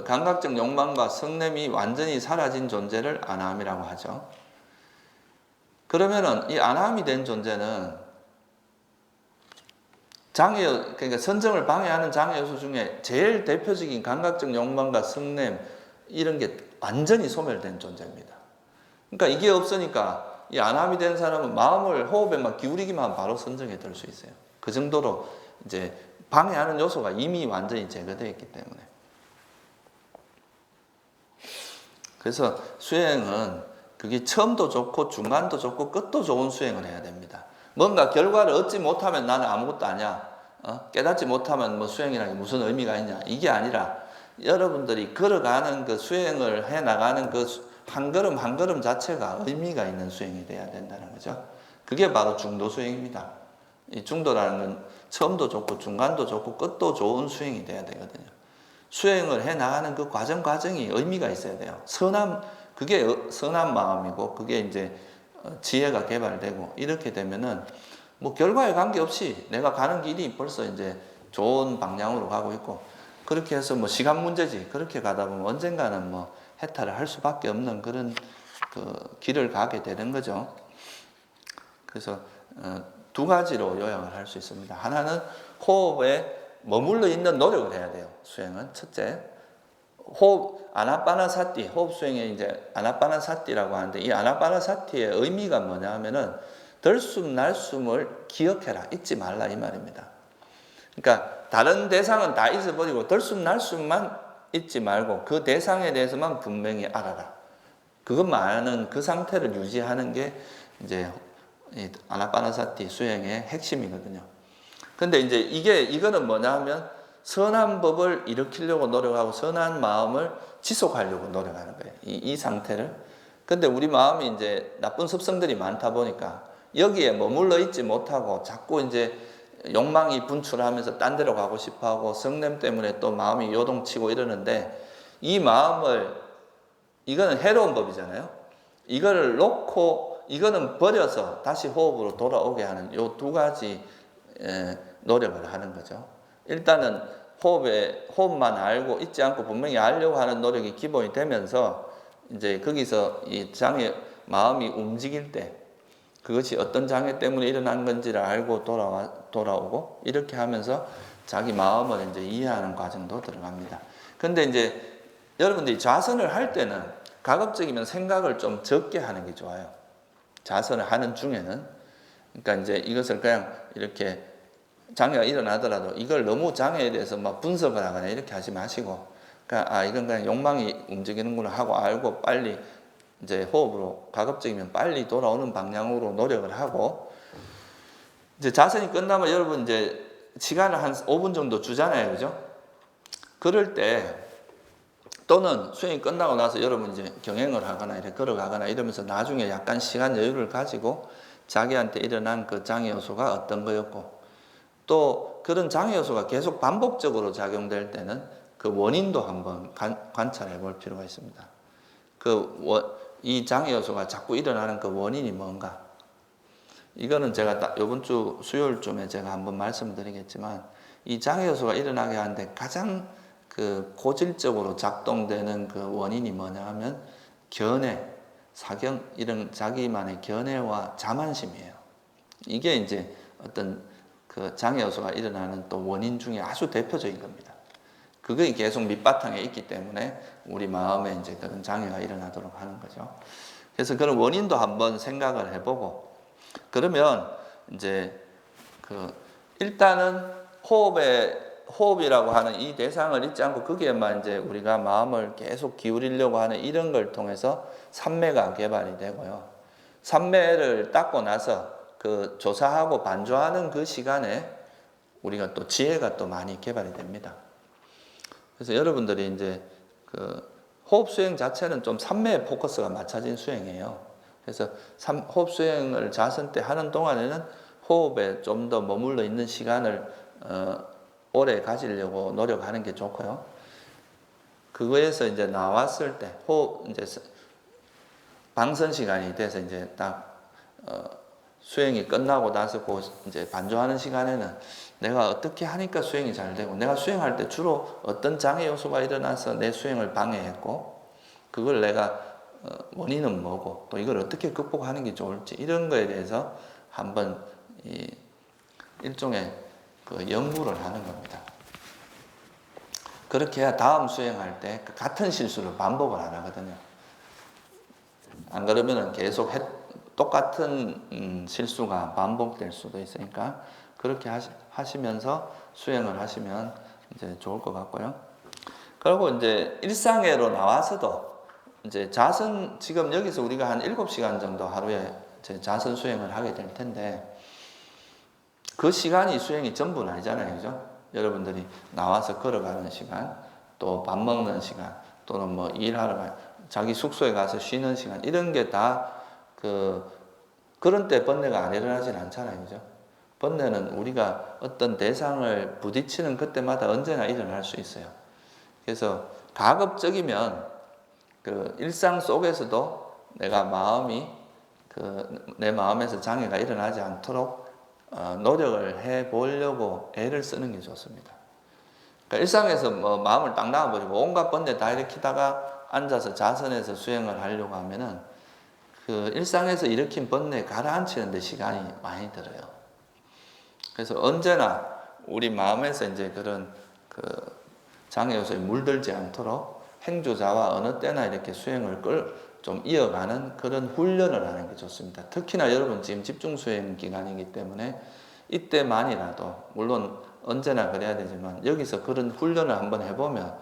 감각적 욕망과 성냄이 완전히 사라진 존재를 안함이라고 하죠. 그러면은 이 안함이 된 존재는 그러니까 선정을 방해하는 장애 요소 중에 제일 대표적인 감각적 욕망과 성냄 이런 게 완전히 소멸된 존재입니다. 그러니까 이게 없으니까 이 안함이 된 사람은 마음을 호흡에만 기울이기만 하면 바로 선정에 들 수 있어요. 그 정도로 이제 방해하는 요소가 이미 완전히 제거되어 있기 때문에. 그래서 수행은 그게 처음도 좋고 중간도 좋고 끝도 좋은 수행을 해야 됩니다. 뭔가 결과를 얻지 못하면 나는 아무것도 아니야. 깨닫지 못하면 뭐 수행이라는 게 무슨 의미가 있냐. 이게 아니라 여러분들이 걸어가는 그 수행을 해나가는 그 한 걸음 한 걸음 자체가 의미가 있는 수행이 돼야 된다는 거죠. 그게 바로 중도 수행입니다. 이 중도라는 건 처음도 좋고 중간도 좋고 끝도 좋은 수행이 돼야 되거든요. 수행을 해나가는 그 과정이 의미가 있어야 돼요. 그게 선한 마음이고 그게 이제 지혜가 개발되고 이렇게 되면은 뭐 결과에 관계없이 내가 가는 길이 벌써 이제 좋은 방향으로 가고 있고 그렇게 해서 뭐 시간 문제지 그렇게 가다 보면 언젠가는 뭐 해탈을 할 수밖에 없는 그런 그 길을 가게 되는 거죠. 그래서 두 가지로 요약을 할 수 있습니다. 하나는 호흡에 머물러 있는 노력을 해야 돼요. 수행은 첫째, 호흡 아나빠나사티 호흡 수행에 이제 아나빠나사티라고 하는데 이 아나빠나사티의 의미가 뭐냐 하면은 들숨 날숨을 기억해라 잊지 말라 이 말입니다. 그러니까 다른 대상은 다 잊어버리고 들숨 날숨만 잊지 말고 그 대상에 대해서만 분명히 알아라. 그것만 아는 그 상태를 유지하는 게 이제 아나빠나사티 수행의 핵심이거든요. 근데 이제 이거는 뭐냐 하면 선한 법을 일으키려고 노력하고 선한 마음을 지속하려고 노력하는 거예요. 이 상태를. 근데 우리 마음이 이제 나쁜 습성들이 많다 보니까 여기에 머물러 있지 못하고 자꾸 이제 욕망이 분출하면서 딴 데로 가고 싶어 하고 성냄 때문에 또 마음이 요동치고 이러는데 이 마음을 이거는 해로운 법이잖아요. 이거를 놓고 이거는 버려서 다시 호흡으로 돌아오게 하는 요 두 가지 노력을 하는 거죠. 일단은 호흡만 알고 잊지 않고 분명히 알려고 하는 노력이 기본이 되면서 이제 거기서 이 장애 마음이 움직일 때 그것이 어떤 장애 때문에 일어난 건지를 알고 돌아오고 이렇게 하면서 자기 마음을 이제 이해하는 과정도 들어갑니다. 근데 이제 여러분들이 자선을 할 때는 가급적이면 생각을 좀 적게 하는 게 좋아요. 자선을 하는 중에는. 그러니까 이제 이것을 그냥 이렇게 장애가 일어나더라도 이걸 너무 장애에 대해서 막 분석을 하거나 이렇게 하지 마시고, 그러니까 이건 그냥 욕망이 움직이는구나 하고 알고 빨리 이제 호흡으로 가급적이면 빨리 돌아오는 방향으로 노력을 하고, 이제 자선이 끝나면 여러분 이제 시간을 한 5분 정도 주잖아요, 그죠? 그럴 때 또는 수행이 끝나고 나서 여러분 이제 경행을 하거나 이렇게 걸어가거나 이러면서 나중에 약간 시간 여유를 가지고 자기한테 일어난 그 장애 요소가 어떤 거였고 또 그런 장애 요소가 계속 반복적으로 작용될 때는 그 원인도 한번 관찰해 볼 필요가 있습니다. 이 장애 요소가 자꾸 일어나는 그 원인이 뭔가. 이거는 제가 이번 주 수요일쯤에 제가 한번 말씀드리겠지만 이 장애 요소가 일어나게 하는데 가장 그 고질적으로 작동되는 그 원인이 뭐냐 하면 견해, 사경 이런 자기만의 견해와 자만심이에요. 이게 이제 어떤 그 장애 요소가 일어나는 또 원인 중에 아주 대표적인 겁니다. 그게 계속 밑바탕에 있기 때문에 우리 마음에 이제 그런 장애가 일어나도록 하는 거죠. 그래서 그런 원인도 한번 생각을 해보고 그러면 이제 일단은 호흡이라고 하는 이 대상을 잊지 않고 거기에만 이제 우리가 마음을 계속 기울이려고 하는 이런 걸 통해서 삼매가 개발이 되고요. 삼매를 닦고 나서 그 조사하고 반조하는 그 시간에 우리가 또 지혜가 또 많이 개발이 됩니다. 그래서 여러분들이 이제 그 호흡 수행 자체는 좀 삼매의 포커스가 맞춰진 수행이에요. 그래서 호흡 수행을 자선 때 하는 동안에는 호흡에 좀 더 머물러 있는 시간을 오래 가지려고 노력하는 게 좋고요. 그거에서 이제 나왔을 때 호흡 이제 방선 시간이 돼서 이제 딱 수행이 끝나고 나서 이제 반조하는 시간에는 내가 어떻게 하니까 수행이 잘 되고 내가 수행할 때 주로 어떤 장애 요소가 일어나서 내 수행을 방해했고 그걸 내가 원인은 뭐고 또 이걸 어떻게 극복하는 게 좋을지 이런 거에 대해서 한번 일종의 그 연구를 하는 겁니다. 그렇게 해야 다음 수행할 때 같은 실수를 반복을 안 하거든요. 안 그러면은 계속 똑같은 실수가 반복될 수도 있으니까 그렇게 하시면서 수행을 하시면 이제 좋을 것 같고요. 그리고 이제 일상회로 나와서도 이제 자선 지금 여기서 우리가 한 7시간 정도 하루에 자선 수행을 하게 될 텐데 그 시간이 수행이 전부는 아니잖아요, 그죠? 여러분들이 나와서 걸어가는 시간, 또 밥 먹는 시간, 또는 뭐 일하러 자기 숙소에 가서 쉬는 시간 이런 게 다 그런 때 번뇌가 안 일어나진 않잖아요, 그죠? 번뇌는 우리가 어떤 대상을 부딪히는 그때마다 언제나 일어날 수 있어요. 그래서 가급적이면 그 일상 속에서도 내가 마음이 내 마음에서 장애가 일어나지 않도록 노력을 해 보려고 애를 쓰는 게 좋습니다. 그러니까 일상에서 뭐 마음을 딱 놔버리고 온갖 번뇌 다 일으키다가 앉아서 자선해서 수행을 하려고 하면은 그 일상에서 일으킨 번뇌 가라앉히는 데 시간이 많이 들어요. 그래서 언제나 우리 마음에서 이제 그런 그 장애 요소에 물들지 않도록 행조자와 어느 때나 이렇게 수행을 좀 이어가는 그런 훈련을 하는 게 좋습니다. 특히나 여러분 지금 집중 수행 기간이기 때문에 이때만이라도, 물론 언제나 그래야 되지만 여기서 그런 훈련을 한번 해보면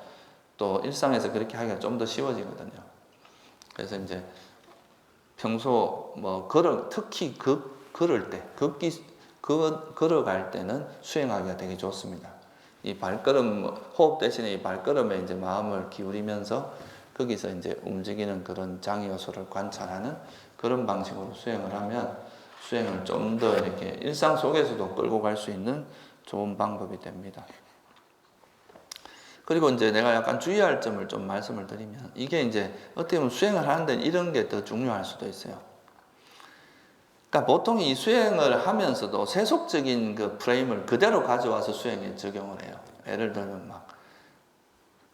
또 일상에서 그렇게 하기가 좀 더 쉬워지거든요. 그래서 이제 평소 뭐 특히 걸을 때, 걸어갈 때는 수행하기가 되게 좋습니다. 이 발걸음, 호흡 대신에 이 발걸음에 이제 마음을 기울이면서 거기서 이제 움직이는 그런 장애 요소를 관찰하는 그런 방식으로 수행을 하면 수행을 좀 더 이렇게 일상 속에서도 끌고 갈 수 있는 좋은 방법이 됩니다. 그리고 이제 내가 약간 주의할 점을 좀 말씀을 드리면, 이게 이제 어떻게 보면 수행을 하는 데는 이런 게 더 중요할 수도 있어요. 그러니까 보통 이 수행을 하면서도 세속적인 그 프레임을 그대로 가져와서 수행에 적용을 해요. 예를 들면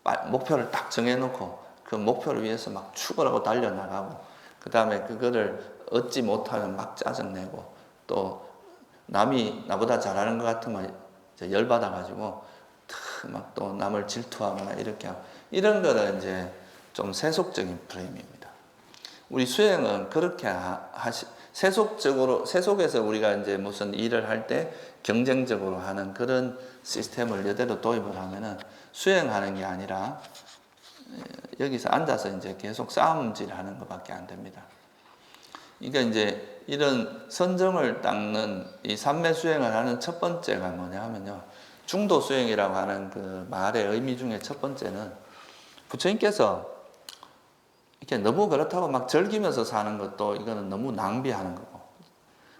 막 목표를 딱 정해놓고 그 목표를 위해서 막 추구하고 달려나가고, 그 다음에 그거를 얻지 못하면 막 짜증내고, 또 남이 나보다 잘하는 것 같으면 열받아가지고 막 또 남을 질투하거나 이렇게 하고, 이런 거는 이제 좀 세속적인 프레임입니다. 우리 수행은 그렇게 세속에서 우리가 이제 무슨 일을 할 때 경쟁적으로 하는 그런 시스템을 이대로 도입을 하면은 수행하는 게 아니라 여기서 앉아서 이제 계속 싸움질 하는 것밖에 안 됩니다. 그러니까 이제 이런 선정을 닦는 이 삼매 수행을 하는 첫 번째가 뭐냐 하면요, 중도 수행이라고 하는 그 말의 의미 중에 첫 번째는, 부처님께서 이렇게 너무 그렇다고 막 즐기면서 사는 것도 이거는 너무 낭비하는 거고,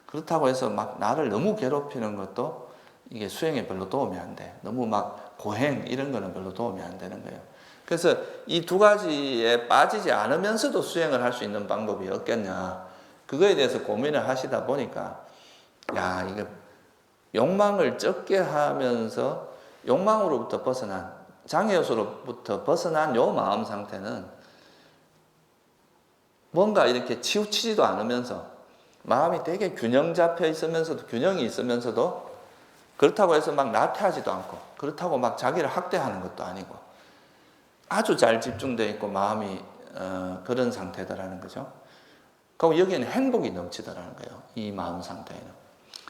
그렇다고 해서 막 나를 너무 괴롭히는 것도 이게 수행에 별로 도움이 안 돼. 너무 막 고행 이런 거는 별로 도움이 안 되는 거예요. 그래서 이 두 가지에 빠지지 않으면서도 수행을 할 수 있는 방법이 없겠냐, 그거에 대해서 고민을 하시다 보니까, 야, 이게 욕망을 적게 하면서 욕망으로부터 벗어난, 장애 요소로부터 벗어난 요 마음 상태는 뭔가 이렇게 치우치지도 않으면서 마음이 되게 균형 잡혀 있으면서도, 균형이 있으면서도, 그렇다고 해서 막 나태하지도 않고, 그렇다고 막 자기를 학대하는 것도 아니고, 아주 잘 집중되어 있고 마음이 그런 상태더라는 거죠. 그리고 여기에는 행복이 넘치더라는 거예요, 이 마음 상태에는.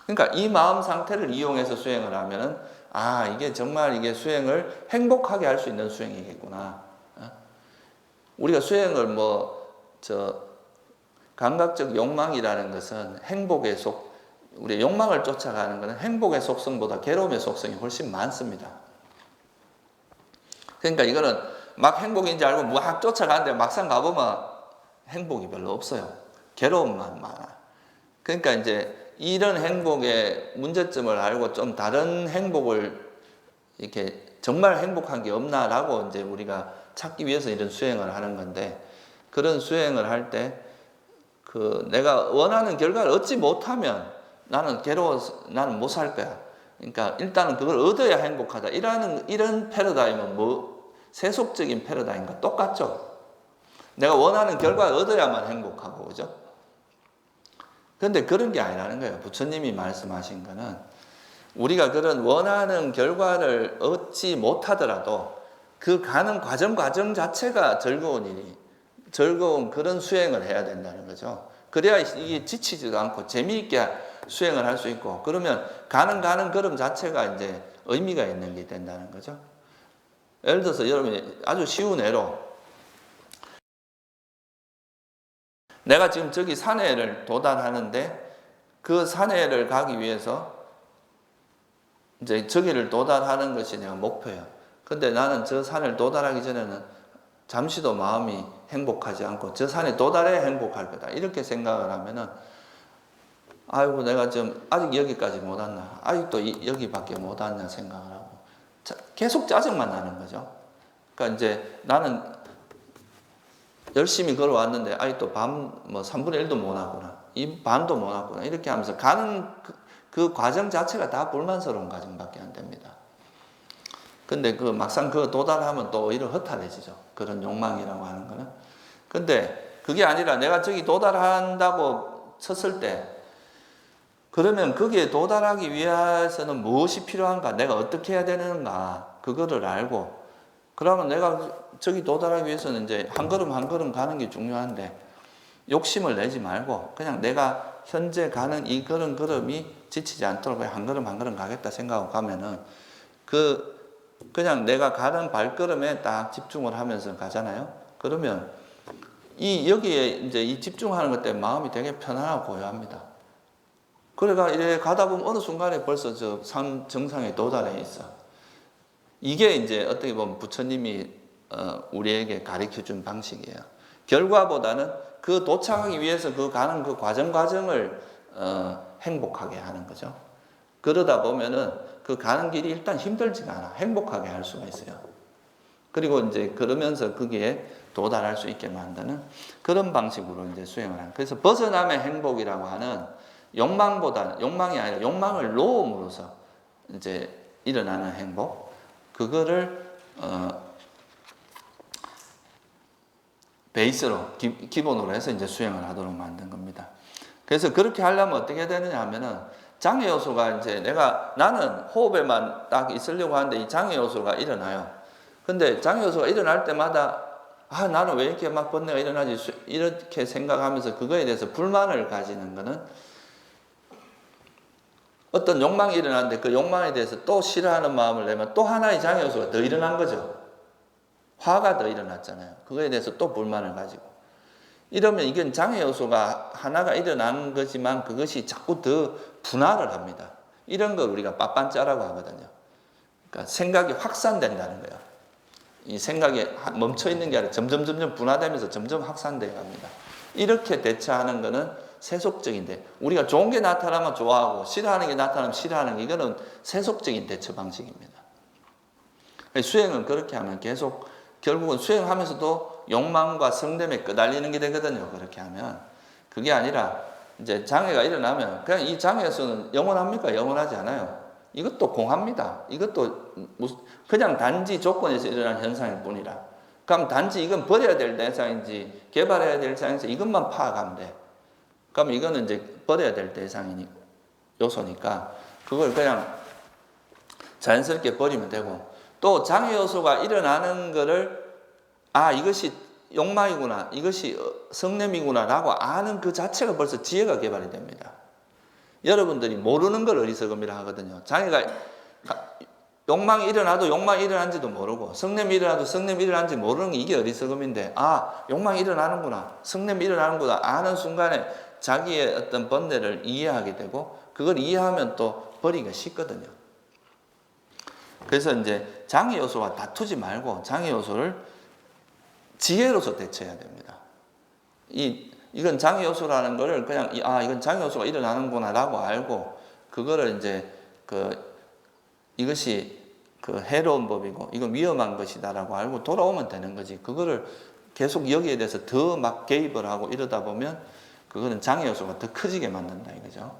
그러니까 이 마음 상태를 이용해서 수행을 하면은, 아, 이게 정말 이게 수행을 행복하게 할 수 있는 수행이겠구나. 우리가 수행을 감각적 욕망이라는 것은 우리 욕망을 쫓아가는 것은 행복의 속성보다 괴로움의 속성이 훨씬 많습니다. 그러니까 이거는 막 행복인지 알고 막 쫓아가는데 막상 가보면 행복이 별로 없어요. 괴로움만 많아. 그러니까 이제 이런 행복의 문제점을 알고 좀 다른 행복을 이렇게 정말 행복한 게 없나라고 이제 우리가 찾기 위해서 이런 수행을 하는 건데, 그런 수행을 할 때 내가 원하는 결과를 얻지 못하면 나는 괴로워서 나는 못 살 거야. 그러니까 일단은 그걸 얻어야 행복하다. 이런 패러다임은 세속적인 패러다임과 똑같죠. 내가 원하는 결과를 얻어야만 행복하고, 그죠? 그런데 그런 게 아니라는 거예요. 부처님이 말씀하신 거는, 우리가 그런 원하는 결과를 얻지 못하더라도 그 가는 과정 자체가 즐거운 그런 수행을 해야 된다는 거죠. 그래야 이게 지치지도 않고 재미있게 수행을 할 수 있고, 그러면 가는 걸음 자체가 이제 의미가 있는 게 된다는 거죠. 예를 들어서 여러분이 아주 쉬운 예로, 내가 지금 저기 산에를 도달하는데, 그 산에를 가기 위해서 이제 저기를 도달하는 것이 내가 목표예요. 근데 나는 저 산을 도달하기 전에는 잠시도 마음이 행복하지 않고 저 산에 도달해야 행복할 거다, 이렇게 생각을 하면은, 아이고 내가 좀 아직 여기까지 못 왔나, 아직도 여기밖에 못 왔냐 생각을 하고 계속 짜증만 나는 거죠. 그러니까 이제 나는 열심히 걸어왔는데 아직도 뭐 3분의 1도 못 왔구나. 이 반도 못 왔구나. 이렇게 하면서 가는 그 과정 자체가 다 불만스러운 과정밖에 안 됩니다. 근데 막상 도달하면 또 오히려 허탈해지죠. 그런 욕망이라고 하는 거는. 근데 그게 아니라 내가 저기 도달한다고 쳤을 때, 그러면 거기에 도달하기 위해서는 무엇이 필요한가? 내가 어떻게 해야 되는가? 그거를 알고, 그러면 내가 저기 도달하기 위해서는 이제 한 걸음 한 걸음 가는 게 중요한데, 욕심을 내지 말고 그냥 내가 현재 가는 이 걸음걸음이 지치지 않도록 그냥 한 걸음 한 걸음 가겠다 생각하고 가면은 그냥 내가 가는 발걸음에 딱 집중을 하면서 가잖아요. 그러면 여기에 이제 이 집중하는 것 때문에 마음이 되게 편안하고 고요합니다. 그래가 이래 가다 보면 어느 순간에 벌써 저 산 정상에 도달해 있어. 이게 이제 어떻게 보면 부처님이 우리에게 가르쳐 준 방식이에요. 결과보다는 그 도착하기 위해서 가는 그 과정을 행복하게 하는 거죠. 그러다 보면은 그 가는 길이 일단 힘들지가 않아. 행복하게 할 수가 있어요. 그리고 이제 그러면서 거기에 도달할 수 있게 만드는 그런 방식으로 이제 수행을 하는. 그래서 벗어남의 행복이라고 하는 욕망이 아니라 욕망을 놓음으로써 이제 일어나는 행복. 그거를 베이스로 기본으로 해서 이제 수행을 하도록 만든 겁니다. 그래서 그렇게 하려면 어떻게 되느냐 하면은 장애 요소가 이제 나는 호흡에만 딱 있으려고 하는데 이 장애 요소가 일어나요. 근데 장애 요소가 일어날 때마다 나는 왜 이렇게 막 번뇌가 일어나지? 이렇게 생각하면서 그거에 대해서 불만을 가지는 거는 어떤 욕망이 일어나는데 그 욕망에 대해서 또 싫어하는 마음을 내면 또 하나의 장애 요소가 더 일어난 거죠. 화가 더 일어났잖아요. 그거에 대해서 또 불만을 가지고. 이러면 이건 장애 요소가 하나가 일어나는 거지만 그것이 자꾸 더 분할을 합니다. 이런 걸 우리가 빠빤짜라고 하거든요. 그러니까 생각이 확산된다는 거예요. 이 생각이 멈춰 있는 게 아니라 점점 분화되면서 점점 확산되어 갑니다. 이렇게 대처하는 거는 세속적인데, 우리가 좋은 게 나타나면 좋아하고 싫어하는 게 나타나면 싫어하는 게, 이거는 세속적인 대처 방식입니다. 수행은 그렇게 하면 계속 결국은 수행하면서도 욕망과 성냄에 끄달리는 게 되거든요. 그렇게 하면. 그게 아니라 이제 장애가 일어나면 그냥 이 장애에서는 영원합니까? 영원하지 않아요. 이것도 공합니다. 이것도 그냥 단지 조건에서 일어난 현상일 뿐이라. 그럼 단지 이건 버려야 될 대상인지 개발해야 될 대상인지 이것만 파악하면 돼. 그럼 이거는 이제 버려야 될 대상이니 요소니까 그걸 그냥 자연스럽게 버리면 되고, 또 장애 요소가 일어나는 거를 이것이 욕망이구나, 이것이 성냄이구나 라고 아는 그 자체가 벌써 지혜가 개발이 됩니다. 여러분들이 모르는 걸 어리석음이라 하거든요. 장애가 욕망이 일어나도 욕망이 일어난지도 모르고 성냄이 일어나도 성냄이 일어난지 모르는 게 이게 어리석음인데, 욕망이 일어나는구나, 성냄이 일어나는구나 아는 순간에 자기의 어떤 번뇌를 이해하게 되고, 그걸 이해하면 또 버리기가 쉽거든요. 그래서 이제 장애 요소와 다투지 말고 장애 요소를 지혜로서 대처해야 됩니다. 이건 장애 요소라는 거를 그냥 이건 장애 요소가 일어나는구나라고 알고, 그거를 이제 이것이 해로운 법이고 이건 위험한 것이다라고 알고 돌아오면 되는 거지. 그거를 계속 여기에 대해서 더 막 개입을 하고 이러다 보면 그거는 장애 요소가 더 커지게 만든다 이거죠.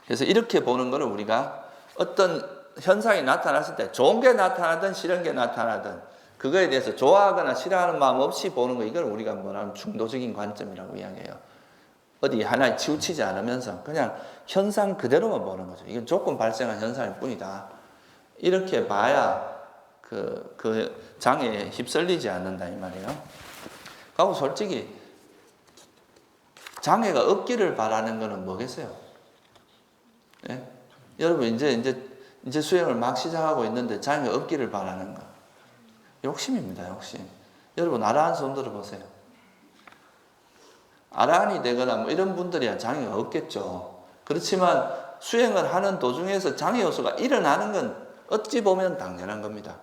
그래서 이렇게 보는 거를 우리가 어떤 현상이 나타났을 때 좋은 게 나타나든 싫은 게 나타나든 그거에 대해서 좋아하거나 싫어하는 마음 없이 보는 거, 이걸 우리가 뭐라면 중도적인 관점이라고 이야기해요. 어디 하나에 치우치지 않으면서 그냥 현상 그대로만 보는 거죠. 이건 조건 발생한 현상일 뿐이다. 이렇게 봐야 그 장애에 휩쓸리지 않는다 이 말이에요. 그리고 솔직히 장애가 없기를 바라는 거는 뭐겠어요? 네? 여러분 이제 수행을 막 시작하고 있는데 장애가 없기를 바라는 거, 욕심입니다. 욕심. 여러분 아라한 손 들어보세요. 아라한이 되거나 뭐 이런 분들이야 장애가 없겠죠. 그렇지만 수행을 하는 도중에서 장애 요소가 일어나는 건 어찌 보면 당연한 겁니다.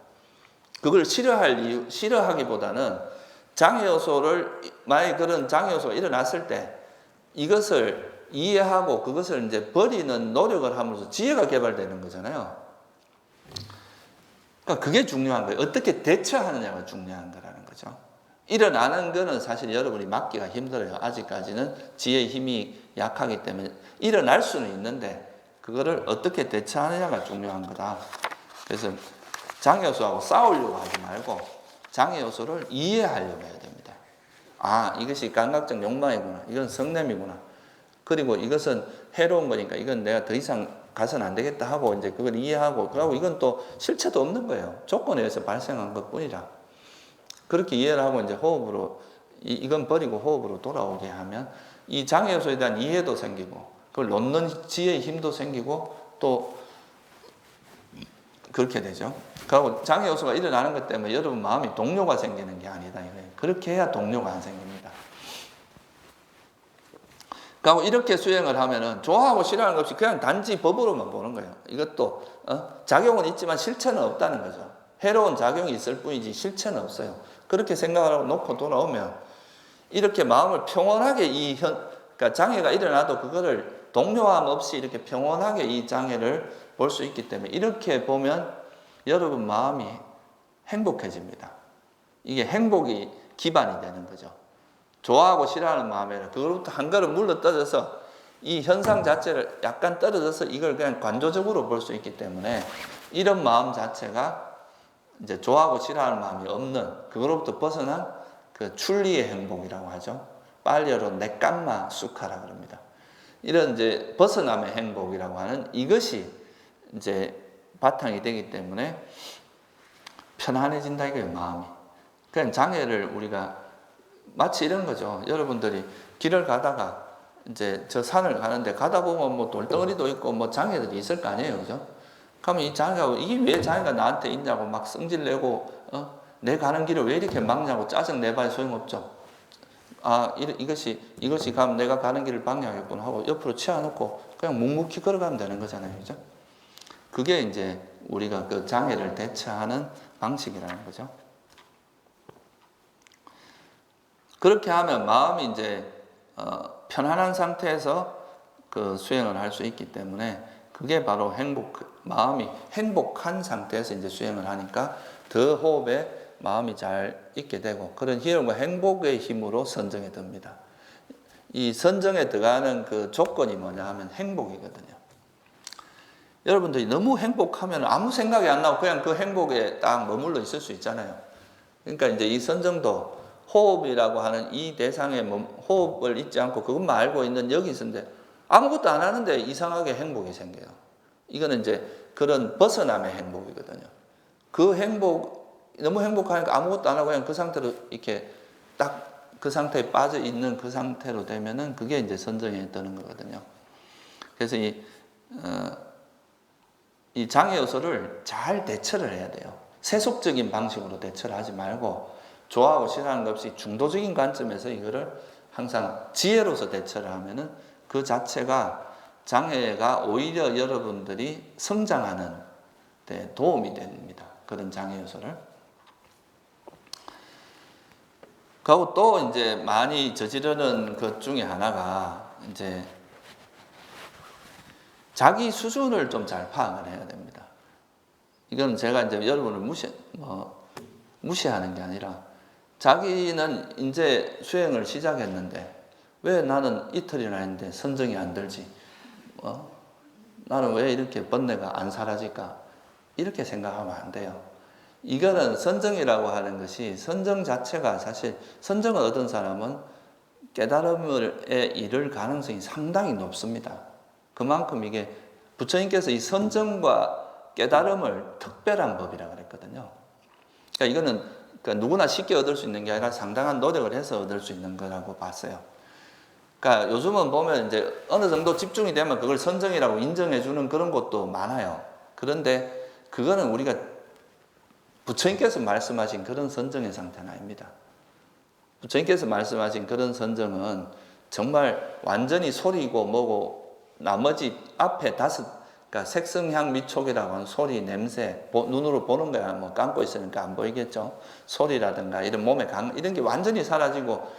그걸 싫어하기보다는 장애 요소를, 만약에 그런 장애 요소가 일어났을 때 이것을 이해하고 그것을 이제 버리는 노력을 하면서 지혜가 개발되는 거잖아요. 그러니까 그게 중요한 거예요. 어떻게 대처하느냐가 중요한 거라는 거죠. 일어나는 거는 사실 여러분이 막기가 힘들어요. 아직까지는 지혜의 힘이 약하기 때문에 일어날 수는 있는데 그거를 어떻게 대처하느냐가 중요한 거다. 그래서 장애 요소하고 싸우려고 하지 말고 장애 요소를 이해하려고 해야 됩니다. 아, 이것이 감각적 욕망이구나. 이건 성냄이구나. 그리고 이것은 해로운 거니까 이건 내가 더 이상 가서는 안 되겠다 하고 이제 그걸 이해하고, 그리고 이건 또 실체도 없는 거예요. 조건에 의해서 발생한 것 뿐이라. 그렇게 이해를 하고 이제 호흡으로, 이건 버리고 호흡으로 돌아오게 하면 이 장애 요소에 대한 이해도 생기고, 그걸 놓는 지혜의 힘도 생기고, 또 그렇게 되죠. 그리고 장애 요소가 일어나는 것 때문에 여러분 마음이 동요가 생기는 게 아니다 이거예요. 그렇게 해야 동요가 안 생깁니다. 그리고 이렇게 수행을 하면은 좋아하고 싫어하는 것 없이 그냥 단지 법으로만 보는 거예요. 이것도 작용은 있지만 실체는 없다는 거죠. 해로운 작용이 있을 뿐이지 실체는 없어요. 그렇게 생각을 하고 놓고 돌아오면 이렇게 마음을 평온하게 그러니까 장애가 일어나도 그거를 동요함 없이 이렇게 평온하게 이 장애를 볼 수 있기 때문에 이렇게 보면 여러분 마음이 행복해집니다. 이게 행복이 기반이 되는 거죠. 좋아하고 싫어하는 마음에는 그거로부터 한 걸음 물러 떨어져서 이 현상 자체를 약간 떨어져서 이걸 그냥 관조적으로 볼 수 있기 때문에 이런 마음 자체가 이제 좋아하고 싫어하는 마음이 없는, 그거로부터 벗어난 그 출리의 행복이라고 하죠. 빨리어로 네깜마 수카라 그럽니다. 이런 이제 벗어남의 행복이라고 하는 이것이 이제 바탕이 되기 때문에 편안해진다 이거예요, 마음이. 그냥 장애를 우리가 마치 이런 거죠. 여러분들이 길을 가다가 이제 저 산을 가는데 가다 보면 뭐 돌덩어리도 있고 뭐 장애들이 있을 거 아니에요, 그죠? 그러면 이 장애가, 이게 왜 장애가 나한테 있냐고 막 성질내고, 내 가는 길을 왜 이렇게 막냐고 짜증 내봐야 소용없죠. 아, 이것이 가면 내가 가는 길을 방해하겠구나 하고 옆으로 치워놓고 그냥 묵묵히 걸어가면 되는 거잖아요, 그죠? 그게 이제 우리가 그 장애를 대처하는 방식이라는 거죠. 그렇게 하면 마음이 이제 편안한 상태에서 그 수행을 할 수 있기 때문에 그게 바로 마음이 행복한 상태에서 이제 수행을 하니까 더 호흡에 마음이 잘 있게 되고, 그런 희열과 행복의 힘으로 선정에 듭니다. 이 선정에 들어가는 그 조건이 뭐냐 하면 행복이거든요. 여러분들이 너무 행복하면 아무 생각이 안 나고 그냥 그 행복에 딱 머물러 있을 수 있잖아요. 그러니까 이제 이 선정도 호흡이라고 하는 이 대상에 호흡을 잊지 않고 그것만 알고 있는 여기 있는데 아무것도 안 하는데 이상하게 행복이 생겨요. 이거는 이제 그런 벗어남의 행복이거든요. 그 너무 행복하니까 아무것도 안 하고 그냥 그 상태로 이렇게 딱 그 상태에 빠져 있는 그 상태로 되면은 그게 이제 선정에 뜨는 거거든요. 그래서 이 장애 요소를 잘 대처를 해야 돼요. 세속적인 방식으로 대처를 하지 말고 좋아하고 싫어하는 것 없이 중도적인 관점에서 이거를 항상 지혜로서 대처를 하면은 그 자체가 장애가 오히려 여러분들이 성장하는 데 도움이 됩니다. 그런 장애 요소를. 그리고 또 이제 많이 저지르는 것 중에 하나가 이제 자기 수준을 좀 잘 파악을 해야 됩니다. 이건 제가 이제 여러분을 무시하는 게 아니라 자기는 이제 수행을 시작했는데 왜 나는 이틀이나 했는데 선정이 안 들지? 나는 왜 이렇게 번뇌가 안 사라질까? 이렇게 생각하면 안 돼요. 이거는 선정이라고 하는 것이 선정 자체가 사실 선정을 얻은 사람은 깨달음에 이를 가능성이 상당히 높습니다. 그만큼 이게 부처님께서 이 선정과 깨달음을 특별한 법이라고 그랬거든요. 그러니까 이거는 누구나 쉽게 얻을 수 있는 게 아니라 상당한 노력을 해서 얻을 수 있는 거라고 봤어요. 그러니까 요즘은 보면 이제 어느 정도 집중이 되면 그걸 선정이라고 인정해주는 그런 것도 많아요. 그런데 그거는 우리가 부처님께서 말씀하신 그런 선정의 상태는 아닙니다. 부처님께서 말씀하신 그런 선정은 정말 완전히 소리고 뭐고 나머지 앞에 그러니까 색성향 미촉이라고 하는 소리, 냄새, 눈으로 보는 거야 뭐 감고 있으니까 안 보이겠죠. 소리라든가 이런 몸의 이런 게 완전히 사라지고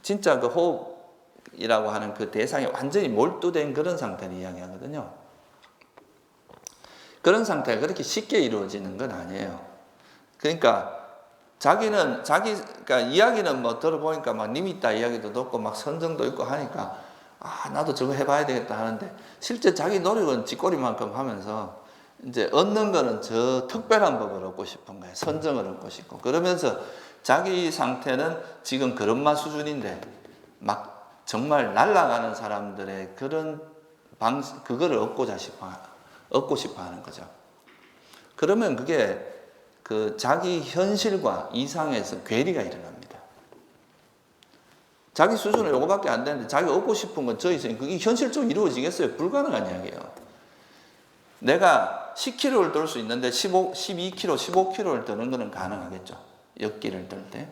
진짜 그 호흡이라고 하는 그 대상에 완전히 몰두된 그런 상태를 이야기하거든요. 그런 상태가 그렇게 쉽게 이루어지는 건 아니에요. 그러니까 그러니까 이야기는 뭐 들어보니까 막 리미타 이야기도 듣고 막 선정도 있고 하니까 나도 저거 해봐야 되겠다 하는데 실제 자기 노력은 쥐꼬리만큼 하면서 이제 얻는 거는 저 특별한 법을 얻고 싶은 거예요. 선정을 얻고 싶고. 그러면서 자기 상태는 지금 그런 수준인데 막 정말 날아가는 사람들의 그런 그거를 얻고 싶어 하는 거죠. 그러면 그게 그 자기 현실과 이상에서 괴리가 일어납니다. 자기 수준은 요거밖에 안 되는데 자기가 얻고 싶은 건 저 있으니 그게 현실적으로 이루어지겠어요? 불가능한 이야기예요. 내가 10kg를 들 수 있는데 12kg, 15kg를 드는 거는 가능하겠죠. 역기를 들 때.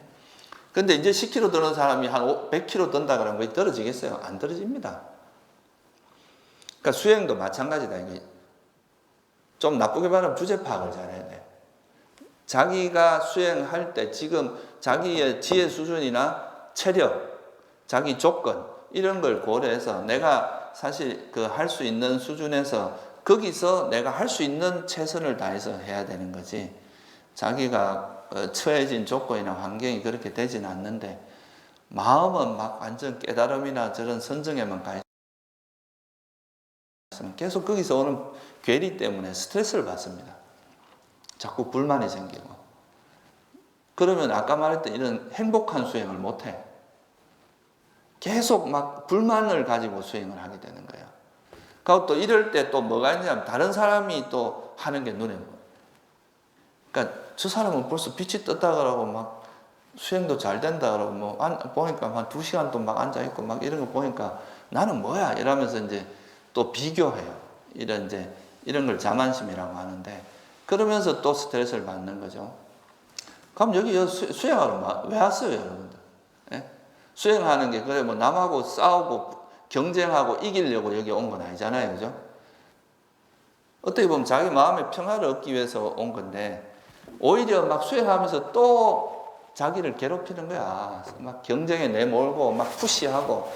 근데 이제 10kg 드는 사람이 한 100kg 든다 그러면 거의 떨어지겠어요? 안 떨어집니다. 그러니까 수행도 마찬가지다. 이게 좀 나쁘게 말하면 주제 파악을 잘해야 돼. 자기가 수행할 때 지금 자기의 지혜 수준이나 체력, 자기 조건 이런 걸 고려해서 내가 사실 그 할 수 있는 수준에서 거기서 내가 할 수 있는 최선을 다해서 해야 되는 거지. 자기가 처해진 조건이나 환경이 그렇게 되진 않는데 마음은 막 완전 깨달음이나 저런 선정에만 가 있으면 계속 거기서 오는 괴리 때문에 스트레스를 받습니다. 자꾸 불만이 생기고. 그러면 아까 말했던 이런 행복한 수행을 못해. 계속 막 불만을 가지고 수행을 하게 되는 거예요. 그리고 또 이럴 때 또 뭐가 있냐면 다른 사람이 또 하는 게 눈에 보여요. 그러니까 저 사람은 벌써 빛이 떴다 그러고 막 수행도 잘 된다 그러고 뭐 보니까 한 2시간 또 막 앉아있고 막 이런 거 보니까 나는 뭐야 이러면서 이제 또 비교해요. 이런 걸 자만심이라고 하는데 그러면서 또 스트레스를 받는 거죠. 그럼 여기 수행하러 왜 왔어요, 여러분들? 예? 수행하는 게 그래 뭐 남하고 싸우고 경쟁하고 이기려고 여기 온 건 아니잖아요, 그죠? 어떻게 보면 자기 마음의 평화를 얻기 위해서 온 건데 오히려 막 수행하면서 또 자기를 괴롭히는 거야. 막 경쟁에 내몰고 막 푸시하고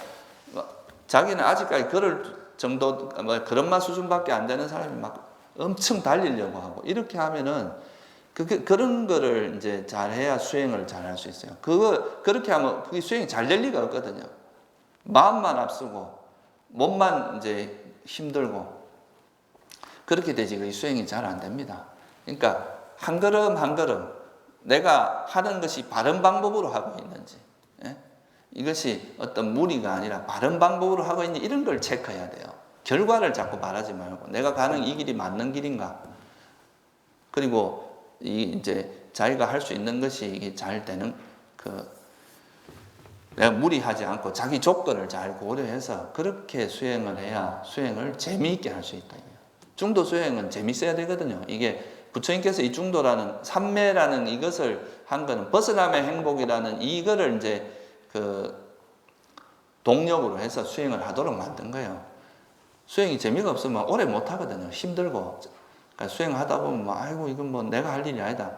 자기는 아직까지 그럴 정도 뭐 그런 수준밖에 안 되는 사람이 막 엄청 달리려고 하고 이렇게 하면은 그런 거를 이제 잘해야 수행을 잘할 수 있어요. 그렇게 하면 그게 수행이 잘 될 리가 없거든요. 마음만 앞서고 몸만 이제 힘들고 그렇게 되지 그 수행이 잘 안 됩니다. 그러니까 한 걸음 한 걸음 내가 하는 것이 바른 방법으로 하고 있는지, 이것이 어떤 무리가 아니라 바른 방법으로 하고 있는지 이런 걸 체크해야 돼요. 결과를 자꾸 말하지 말고 내가 가는 이 길이 맞는 길인가. 그리고 이제 자기가 할 수 있는 것이 잘 되는 내가 무리하지 않고 자기 조건을 잘 고려해서 그렇게 수행을 해야 수행을 재미있게 할 수 있다. 중도 수행은 재밌어야 되거든요. 이게 부처님께서 이 중도라는 삼매라는 이것을 한 거는 벗어남의 행복이라는 이거를 이제 동력으로 해서 수행을 하도록 만든 거예요. 수행이 재미가 없으면 오래 못 하거든요. 힘들고. 그러니까 수행하다 보면 아이고 이건 뭐 내가 할 일이 아니다.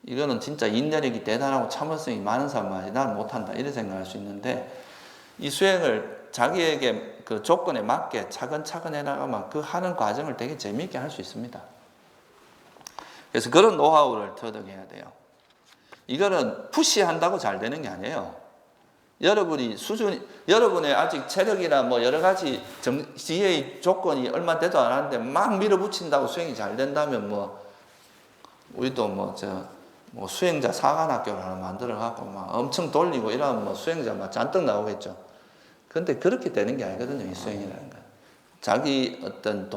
이거는 진짜 인내력이 대단하고 참을성이 많은 사람만이 나는 못한다. 이런 생각할 수 있는데 이 수행을 자기에게 그 조건에 맞게 차근차근 해나가면 그 하는 과정을 되게 재미있게 할 수 있습니다. 그래서 그런 노하우를 터득해야 돼요. 이거는 푸시한다고 잘 되는 게 아니에요. 여러분의 아직 체력이나 뭐 여러 가지 지혜의 조건이 얼마 되도 않았는데 막 밀어붙인다고 수행이 잘 된다면 우리도 수행자 사관학교를 하나 만들어갖고 막 엄청 돌리고 이러면 수행자 막 잔뜩 나오겠죠. 그런데 그렇게 되는 게 아니거든요, 이 수행이라는 건. 자기 어떤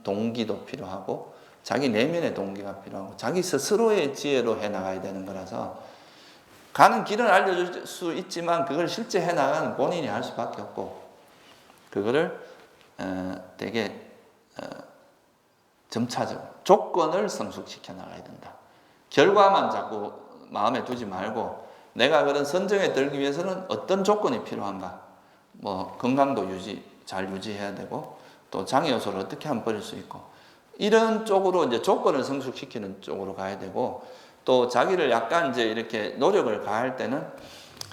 동기도 필요하고, 자기 내면의 동기가 필요하고, 자기 스스로의 지혜로 해나가야 되는 거라서, 가는 길은 알려줄 수 있지만, 그걸 실제 해나가는 본인이 할 수밖에 없고, 그거를 되게 점차적으로, 조건을 성숙시켜 나가야 된다. 결과만 자꾸 마음에 두지 말고, 내가 그런 선정에 들기 위해서는 어떤 조건이 필요한가? 건강도 잘 유지해야 되고, 또 장애 요소를 어떻게 하면 버릴 수 있고, 이런 쪽으로 이제 조건을 성숙시키는 쪽으로 가야 되고, 또 자기를 약간 이제 이렇게 노력을 가할 때는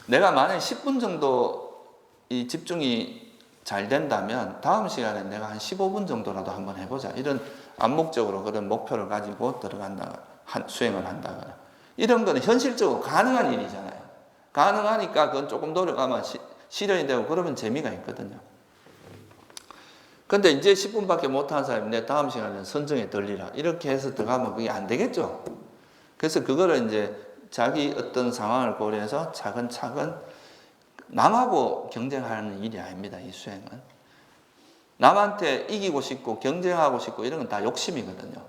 내가 만약에 10분 정도 이 집중이 잘 된다면 다음 시간에 내가 한 15분 정도라도 한번 해보자. 이런 암묵적으로 그런 목표를 가지고 들어간다, 수행을 한다거나. 이런 거는 현실적으로 가능한 일이잖아요. 가능하니까 그건 조금 노력하면 실현이 되고 그러면 재미가 있거든요. 근데 이제 10분밖에 못하는 사람이 내 다음 시간에 선정에 들리라 이렇게 해서 들어가면 그게 안 되겠죠. 그래서 그거를 이제 자기 어떤 상황을 고려해서 차근차근 남하고 경쟁하는 일이 아닙니다. 이 수행은 남한테 이기고 싶고 경쟁하고 싶고 이런 건 다 욕심이거든요.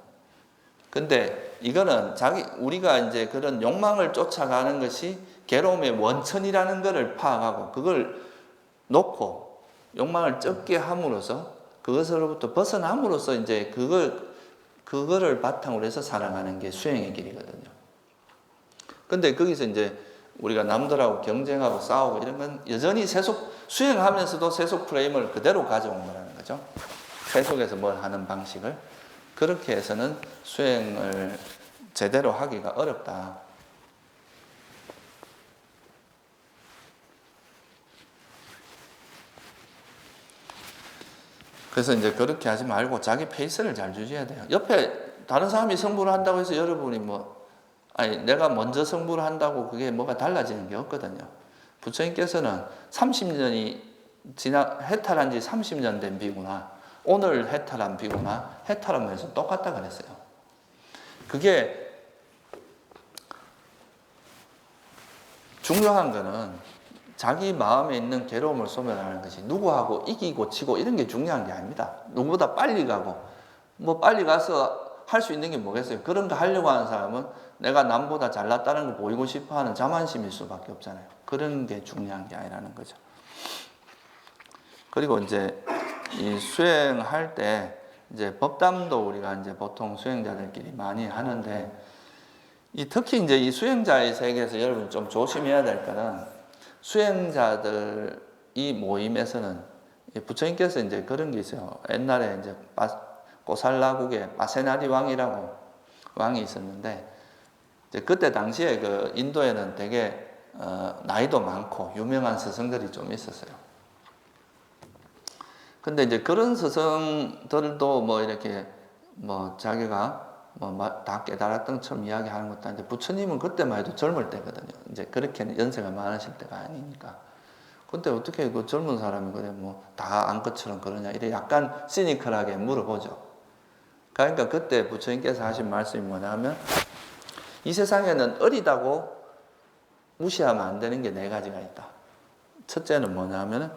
근데 이거는 우리가 이제 그런 욕망을 쫓아가는 것이 괴로움의 원천이라는 것을 파악하고 그걸 놓고 욕망을 적게 함으로써 그것으로부터 벗어남으로써 이제 그거를 바탕으로 해서 살아가는 게 수행의 길이거든요. 근데 거기서 이제 우리가 남들하고 경쟁하고 싸우고 이런 건 여전히 수행하면서도 세속 프레임을 그대로 가져온 거라는 거죠. 세속에서 뭘 하는 방식을. 그렇게 해서는 수행을 제대로 하기가 어렵다. 그래서 이제 그렇게 하지 말고 자기 페이스를 잘 유지해야 돼요. 옆에 다른 사람이 승부를 한다고 해서 여러분이 내가 먼저 승부를 한다고 그게 뭐가 달라지는 게 없거든요. 부처님께서는 30년이 해탈한 지 30년 된 비구나, 오늘 해탈한 비구나, 해탈하면 해서 똑같다 그랬어요. 그게 중요한 거는 자기 마음에 있는 괴로움을 소멸하는 것이 누구하고 이기고 지고 이런 게 중요한 게 아닙니다. 누구보다 빨리 가고 빨리 가서 할 수 있는 게 뭐겠어요? 그런 거 하려고 하는 사람은 내가 남보다 잘났다는 걸 보이고 싶어 하는 자만심일 수밖에 없잖아요. 그런 게 중요한 게 아니라는 거죠. 그리고 이제 이 수행할 때 이제 법담도 우리가 이제 보통 수행자들끼리 많이 하는데 특히 이제 이 수행자의 세계에서 여러분 좀 조심해야 될 거는 수행자들이 모임에서는 부처님께서 이제 그런 게 있어요. 옛날에 이제 고살라국에 마세나리 왕이라고 왕이 있었는데 이제 그때 당시에 그 인도에는 되게 나이도 많고 유명한 스승들이 좀 있었어요. 근데 이제 그런 스승들도 이렇게 자기가 다 깨달았던 것처럼 이야기하는 것도 아닌데 부처님은 그때만 해도 젊을 때거든요. 이제 그렇게 연세가 많으실 때가 아니니까. 근데 어떻게 그 젊은 사람이 그래 다 안 것처럼 그러냐 이래 약간 시니컬하게 물어보죠. 그러니까 그때 부처님께서 하신 말씀이 뭐냐면 이 세상에는 어리다고 무시하면 안 되는 게 4가지가 있다. 첫째는 뭐냐면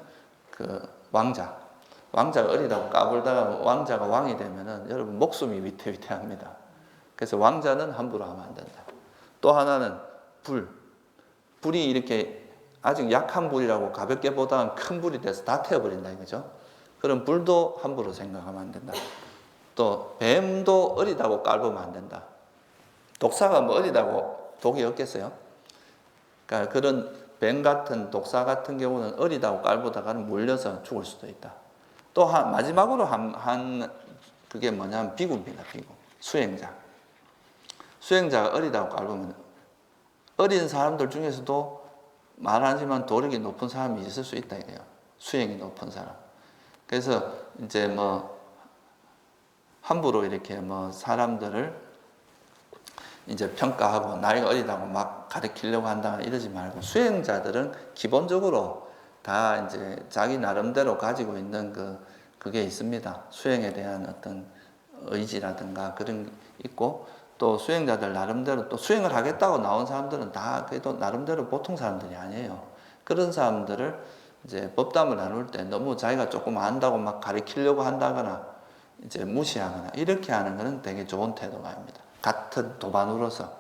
왕자가 어리다고 까불다가 왕자가 왕이 되면은 여러분 목숨이 위태위태합니다. 그래서 왕자는 함부로 하면 안 된다. 또 하나는 불이 이렇게 아직 약한 불이라고 가볍게 보다가 큰 불이 돼서 다 태워버린다 이거죠. 그럼 불도 함부로 생각하면 안 된다. 또 뱀도 어리다고 깔보면 안 된다. 독사가 어리다고 독이 없겠어요? 그러니까 그런 뱀 같은 독사 같은 경우는 어리다고 깔보다가는 물려서 죽을 수도 있다. 또 마지막으로 그게 뭐냐면 비구입니다. 비구. 수행자가 어리다고 깔보면 어린 사람들 중에서도 말하지만 도력이 높은 사람이 있을 수 있다 이거예요. 수행이 높은 사람. 그래서 이제 함부로 이렇게 사람들을 이제 평가하고 나이가 어리다고 막 가르치려고 한다 이러지 말고 수행자들은 기본적으로 다 이제 자기 나름대로 가지고 있는 그게 있습니다. 수행에 대한 어떤 의지라든가 그런 게 있고 또 수행자들 나름대로 또 수행을 하겠다고 나온 사람들은 다 그래도 나름대로 보통 사람들이 아니에요. 그런 사람들을 이제 법담을 나눌 때 너무 자기가 조금 안다고 막 가르치려고 한다거나 이제 무시하거나 이렇게 하는 것은 되게 좋은 태도가 아닙니다. 같은 도반으로서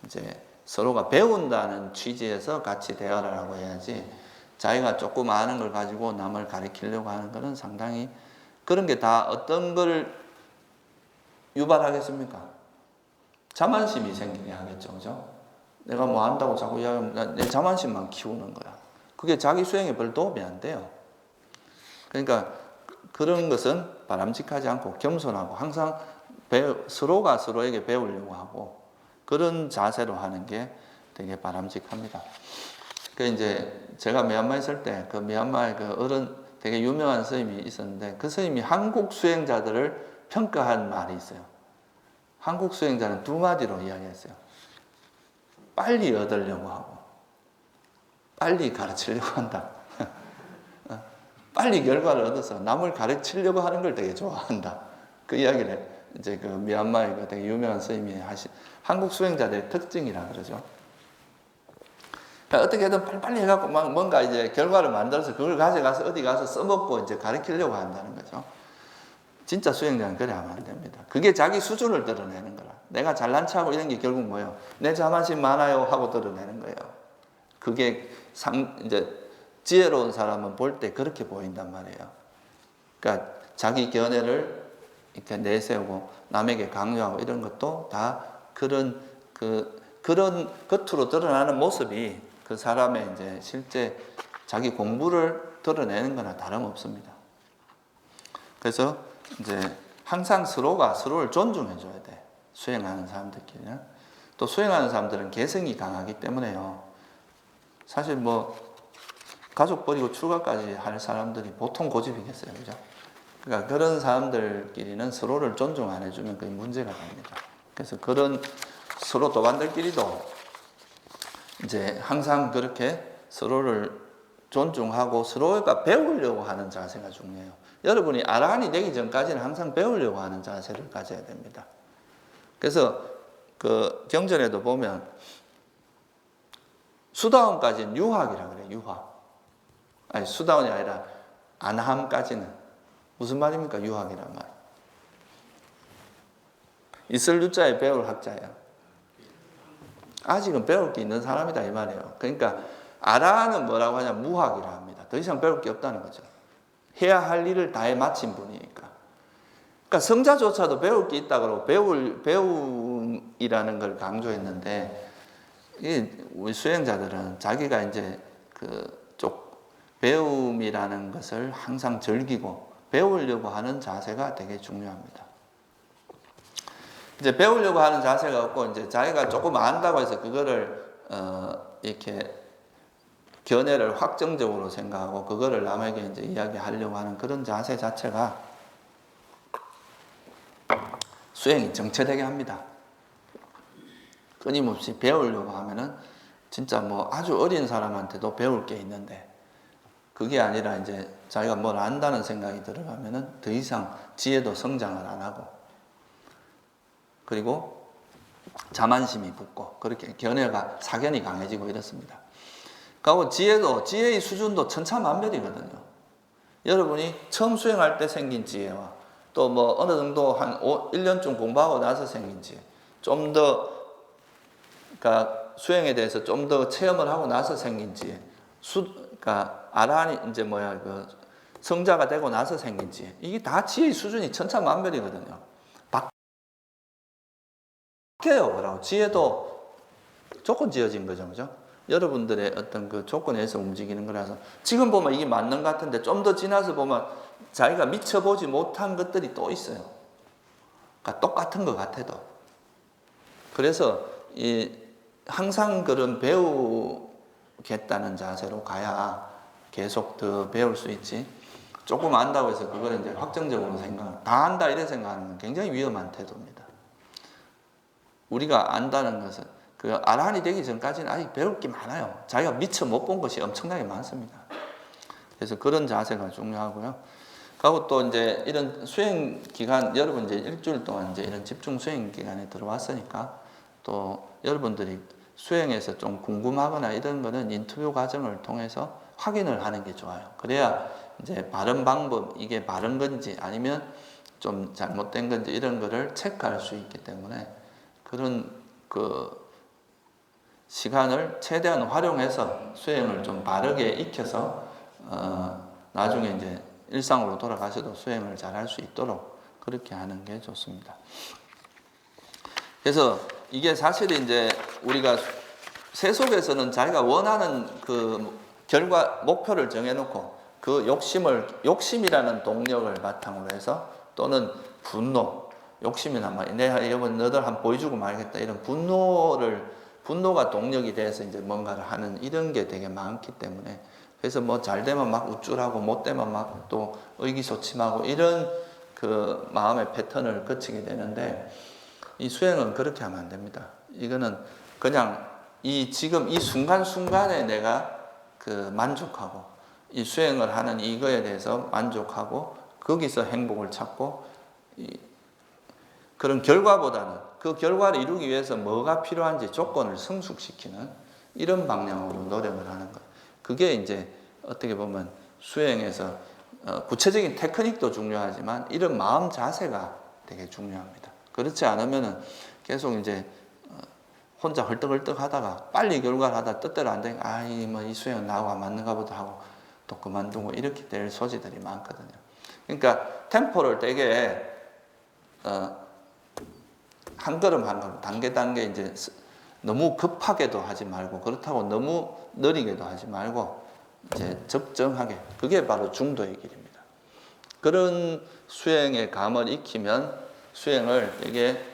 이제 서로가 배운다는 취지에서 같이 대화를 하고 해야지 자기가 조금 아는 걸 가지고 남을 가르치려고 하는 것은 상당히 그런 게 다 어떤 걸 유발하겠습니까? 자만심이 생기게 하겠죠. 그죠? 내가 안다고 자꾸 이야기하면 내 자만심만 키우는 거야. 그게 자기 수행에 별 도움이 안 돼요. 그러니까 그런 것은 바람직하지 않고 겸손하고 항상 서로가 서로에게 배우려고 하고 그런 자세로 하는 게 되게 바람직합니다. 그 이제 제가 미얀마에 있을 때 그 미얀마의 그 어른 되게 유명한 스님이 있었는데 그 스님이 한국 수행자들을 평가한 말이 있어요. 한국 수행자는 2마디로 이야기했어요. 빨리 얻으려고 하고 빨리 가르치려고 한다. 빨리 결과를 얻어서 남을 가르치려고 하는 걸 되게 좋아한다. 그 이야기를 이제 그 미얀마의 그 되게 유명한 스님이 한국 수행자들의 특징이라 그러죠. 그러니까 어떻게든 빨리빨리 해갖고 막 뭔가 이제 결과를 만들어서 그걸 가져가서 어디 가서 써먹고 이제 가르치려고 한다는 거죠. 진짜 수행자는 그래 하면 안 됩니다. 그게 자기 수준을 드러내는 거라. 내가 잘난 척하고 이런 게 결국 뭐예요? 내 자만심 많아요 하고 드러내는 거예요. 그게 이제 지혜로운 사람은 볼 때 그렇게 보인단 말이에요. 그러니까 자기 견해를 이렇게 내세우고 남에게 강요하고 이런 것도 다 그런 겉으로 드러나는 모습이 그 사람의 이제 실제 자기 공부를 드러내는 거나 다름없습니다. 그래서 이제 항상 서로가 서로를 존중해 줘야 돼. 수행하는 사람들끼리는. 또 수행하는 사람들은 개성이 강하기 때문에요. 사실 뭐 가족 버리고 출가까지 할 사람들이 보통 고집이겠어요. 그죠? 그러니까 그런 사람들끼리는 서로를 존중 안 해주면 그게 문제가 됩니다. 그래서 그런 서로 도반들끼리도 이제 항상 그렇게 서로를 존중하고 서로가 배우려고 하는 자세가 중요해요. 여러분이 아라한이 되기 전까지는 항상 배우려고 하는 자세를 가져야 됩니다. 그래서 그 경전에도 보면 수다원까지는 유학이라 그래요. 유학. 아니 수다원이 아니라 안함까지는 무슨 말입니까? 유학이란 말. 있을 유자에 배울 학자예요. 아직은 배울 게 있는 사람이다 이 말이에요. 그러니까 아라한은 뭐라고 하냐? 무학이라 합니다. 더 이상 배울 게 없다는 거죠. 해야 할 일을 다 해 마친 분이니까. 그러니까 성자조차도 배울 게 있다 그러고 배움이라는 걸 강조했는데 우리 수행자들은 자기가 이제 배움이라는 것을 항상 즐기고 배우려고 하는 자세가 되게 중요합니다. 이제 배우려고 하는 자세가 없고 이제 자기가 조금 안다고 해서 그거를 이렇게 견해를 확정적으로 생각하고 그거를 남에게 이제 이야기하려고 하는 그런 자세 자체가 수행이 정체되게 합니다. 끊임없이 배우려고 하면은 진짜 뭐 아주 어린 사람한테도 배울 게 있는데 그게 아니라 이제 자기가 뭘 안다는 생각이 들어가면은 더 이상 지혜도 성장을 안 하고 그리고 자만심이 붙고 그렇게 견해가 사견이 강해지고 이렇습니다. 그리고 지혜의 수준도 천차만별이거든요. 여러분이 처음 수행할 때 생긴 지혜와 또 뭐 어느 정도 한 1년쯤 공부하고 나서 생긴 지혜, 좀 더 그러니까 수행에 대해서 좀 더 체험을 하고 나서 생긴 지혜, 그러니까 아라한이 이제 성자가 되고 나서 생긴 지혜, 이게 다 지혜의 수준이 천차만별이거든요. 바뀌어요. 뭐라고 지혜도 조건 지어진 거죠, 그죠? 여러분들의 어떤 그 조건에서 움직이는 거라서 지금 보면 이게 맞는 것 같은데 좀 더 지나서 보면 자기가 미쳐보지 못한 것들이 또 있어요. 그러니까 똑같은 것 같아도. 그래서 항상 그런 배우겠다는 자세로 가야 계속 더 배울 수 있지. 조금 안다고 해서 그걸 이제 확정적으로 다 안다 이런 생각하는 건 굉장히 위험한 태도입니다. 우리가 안다는 것은 그 아라한이 되기 전까지는 아직 배울 게 많아요. 자기가 미처 못 본 것이 엄청나게 많습니다. 그래서 그런 자세가 중요하고요. 그리고 또 이제 이런 수행 기간, 여러분 이제 일주일 동안 이제 이런 집중 수행 기간에 들어왔으니까 또 여러분들이 수행에서 좀 궁금하거나 이런 거는 인터뷰 과정을 통해서 확인을 하는 게 좋아요. 그래야 이제 바른 방법, 이게 바른 건지 아니면 좀 잘못된 건지 이런 거를 체크할 수 있기 때문에 그런 시간을 최대한 활용해서 수행을 좀 바르게 익혀서 나중에 이제 일상으로 돌아가셔도 수행을 잘 할 수 있도록 그렇게 하는 게 좋습니다. 그래서 이게 사실 이제 우리가 세속에서는 자기가 원하는 그 결과, 목표를 정해놓고 그 욕심이라는 동력을 바탕으로 해서 또는 분노, 욕심이나 내가 이번 너들 한번 보여주고 말겠다 이런 분노가 동력이 돼서 이제 뭔가를 하는 이런 게 되게 많기 때문에 그래서 뭐 잘 되면 막 우쭐하고 못 되면 막 또 의기소침하고 이런 그 마음의 패턴을 거치게 되는데 이 수행은 그렇게 하면 안 됩니다. 이거는 그냥 지금 이 순간순간에 내가 만족하고, 이 수행을 하는 이거에 대해서 만족하고, 거기서 행복을 찾고, 그런 결과보다는 그 결과를 이루기 위해서 뭐가 필요한지 조건을 성숙시키는 이런 방향으로 노력을 하는 것. 그게 이제 어떻게 보면 수행에서 구체적인 테크닉도 중요하지만 이런 마음 자세가 되게 중요합니다. 그렇지 않으면은 계속 이제 혼자 헐떡헐떡 하다가 빨리 결과를 하다 뜻대로 안 되니까 이 수행은 나하고 안 맞는가 보다 하고 또 그만두고 이렇게 될 소지들이 많거든요. 그러니까 템포를 되게 한 걸음 한 걸음 단계 이제 너무 급하게도 하지 말고 그렇다고 너무 느리게도 하지 말고 이제 적정하게, 그게 바로 중도의 길입니다. 그런 수행의 감을 익히면 수행을 되게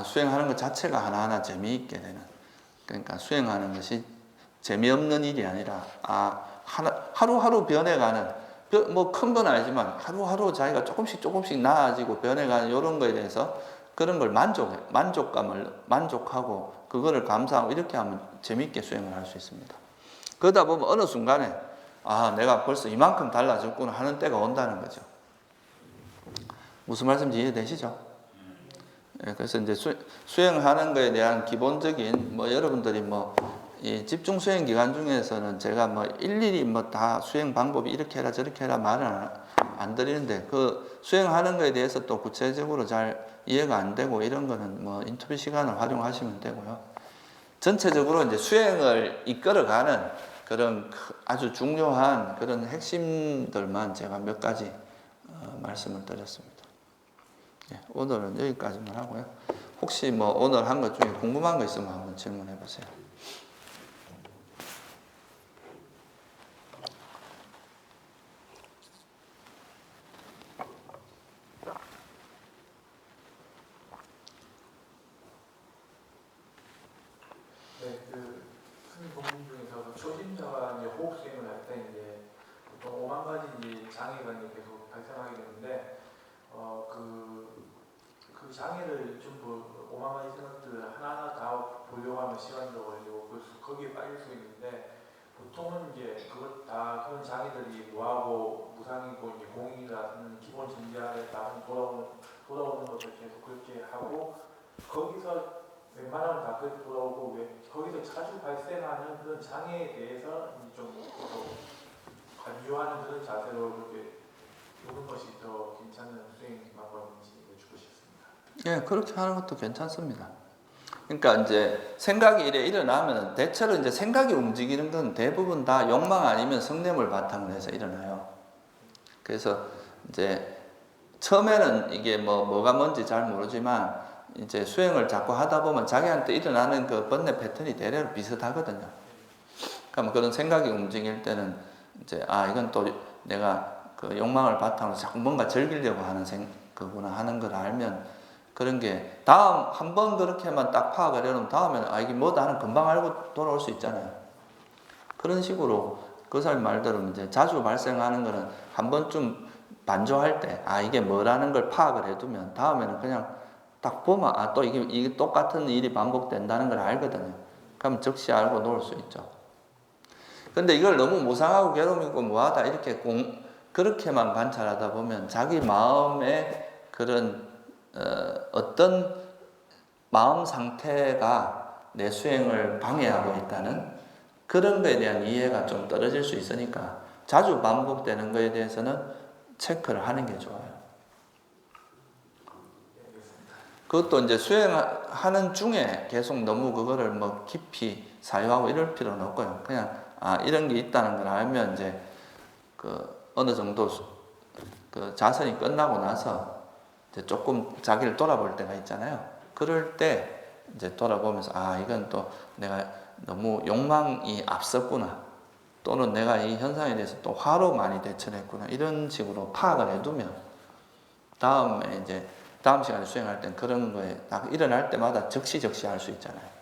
수행하는 것 자체가 하나하나 재미있게 되는, 그러니까 수행하는 것이 재미없는 일이 아니라 하루하루 변해가는, 뭐 큰 건 아니지만 하루하루 자기가 조금씩 나아지고 변해가는 이런 거에 대해서 그런 걸 만족하고 그거를 감사하고 이렇게 하면 재미있게 수행을 할 수 있습니다. 그러다 보면 어느 순간에 내가 벌써 이만큼 달라졌구나 하는 때가 온다는 거죠. 무슨 말씀인지 이해되시죠? 그래서 이제 수행하는 것에 대한 기본적인 여러분들이 이 집중 수행 기간 중에서는 제가 일일이 다 수행 방법이 이렇게 해라 저렇게 해라 말은 안 드리는데, 그 수행하는 것에 대해서 또 구체적으로 잘 이해가 안 되고 이런 거는 인터뷰 시간을 활용하시면 되고요. 전체적으로 이제 수행을 이끌어가는 그런 아주 중요한 그런 핵심들만 제가 몇 가지 말씀을 드렸습니다. 오늘은 여기까지만 하고요. 혹시 오늘 한 것 중에 궁금한 거 있으면 한번 질문해 보세요. 네, 큰 본문 중에서 초심자가 이제 호흡 수행을 할 때 이제 보통 5만 가지 장애가 이제 계속 발생하게 되는데 그 장애를 전부 5만 가지 생각들을 하나하나 다 보려고 하면 시간도 걸리고 거기에 빠질 수 있는데, 보통은 이제 그것 다 그런 장애들이 노하고 무상이고 이제 공익이라는 기본 전제하에 다 돌아오는 것을 계속 그렇게 하고, 거기서 웬만하면 다 그렇게 돌아오고, 거기서 자주 발생하는 그런 장애에 대해서 좀 관조하는 그런 자세로 그렇게 보는 것이 더 괜찮은 수행 방법인지 여쭙고 싶습니다. 그렇게 하는 것도 괜찮습니다. 그러니까 이제 생각이 일어나면 대체로 이제 생각이 움직이는 건 대부분 다 욕망 아니면 성냄을 바탕으로 해서 일어나요. 그래서 이제 처음에는 이게 뭐가 뭔지 잘 모르지만 이제 수행을 자꾸 하다 보면 자기한테 일어나는 그 번뇌 패턴이 대략 비슷하거든요. 그럼 그런 생각이 움직일 때는 이제 이건 또 내가 그 욕망을 바탕으로 자꾸 뭔가 즐기려고 하는 그구나 하는 걸 알면, 그런 게 다음 한 번 그렇게만 딱 파악을 해놓으면 다음에는 이게 뭐다 하는 금방 알고 돌아올 수 있잖아요. 그런 식으로 그 사람 말대로 이제 자주 발생하는 거는 한 번쯤 반조할 때 이게 뭐라는 걸 파악을 해두면 다음에는 그냥 딱 보면 또 이게 똑같은 일이 반복된다는 걸 알거든요. 그럼 즉시 알고 놓을 수 있죠. 근데 이걸 너무 무상하고 괴로움이고 뭐하다 이렇게 그렇게만 관찰하다 보면 자기 마음의 그런 어떤 마음 상태가 내 수행을 방해하고 있다는 그런 거에 대한 이해가 좀 떨어질 수 있으니까 자주 반복되는 거에 대해서는 체크를 하는 게 좋아요. 그것도 이제 수행하는 중에 계속 너무 그거를 깊이 사유하고 이럴 필요는 없고요. 그냥 이런 게 있다는 걸 알면 이제 어느 정도 그 자선이 끝나고 나서 이제 조금 자기를 돌아볼 때가 있잖아요. 그럴 때 이제 돌아보면서 이건 또 내가 너무 욕망이 앞섰구나, 또는 내가 이 현상에 대해서 또 화로 많이 대처를 했구나, 이런 식으로 파악을 해두면 다음에 이제 다음 시간에 수행할 땐 그런 거에 딱 일어날 때마다 즉시 할 수 있잖아요.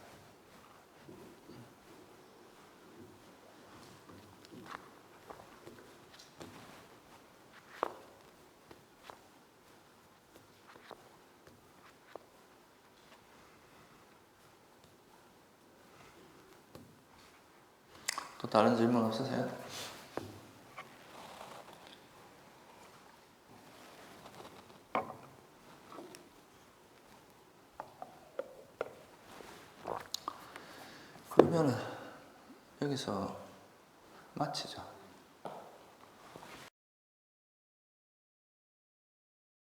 다른 질문 없으세요? 그러면은 여기서 마치죠.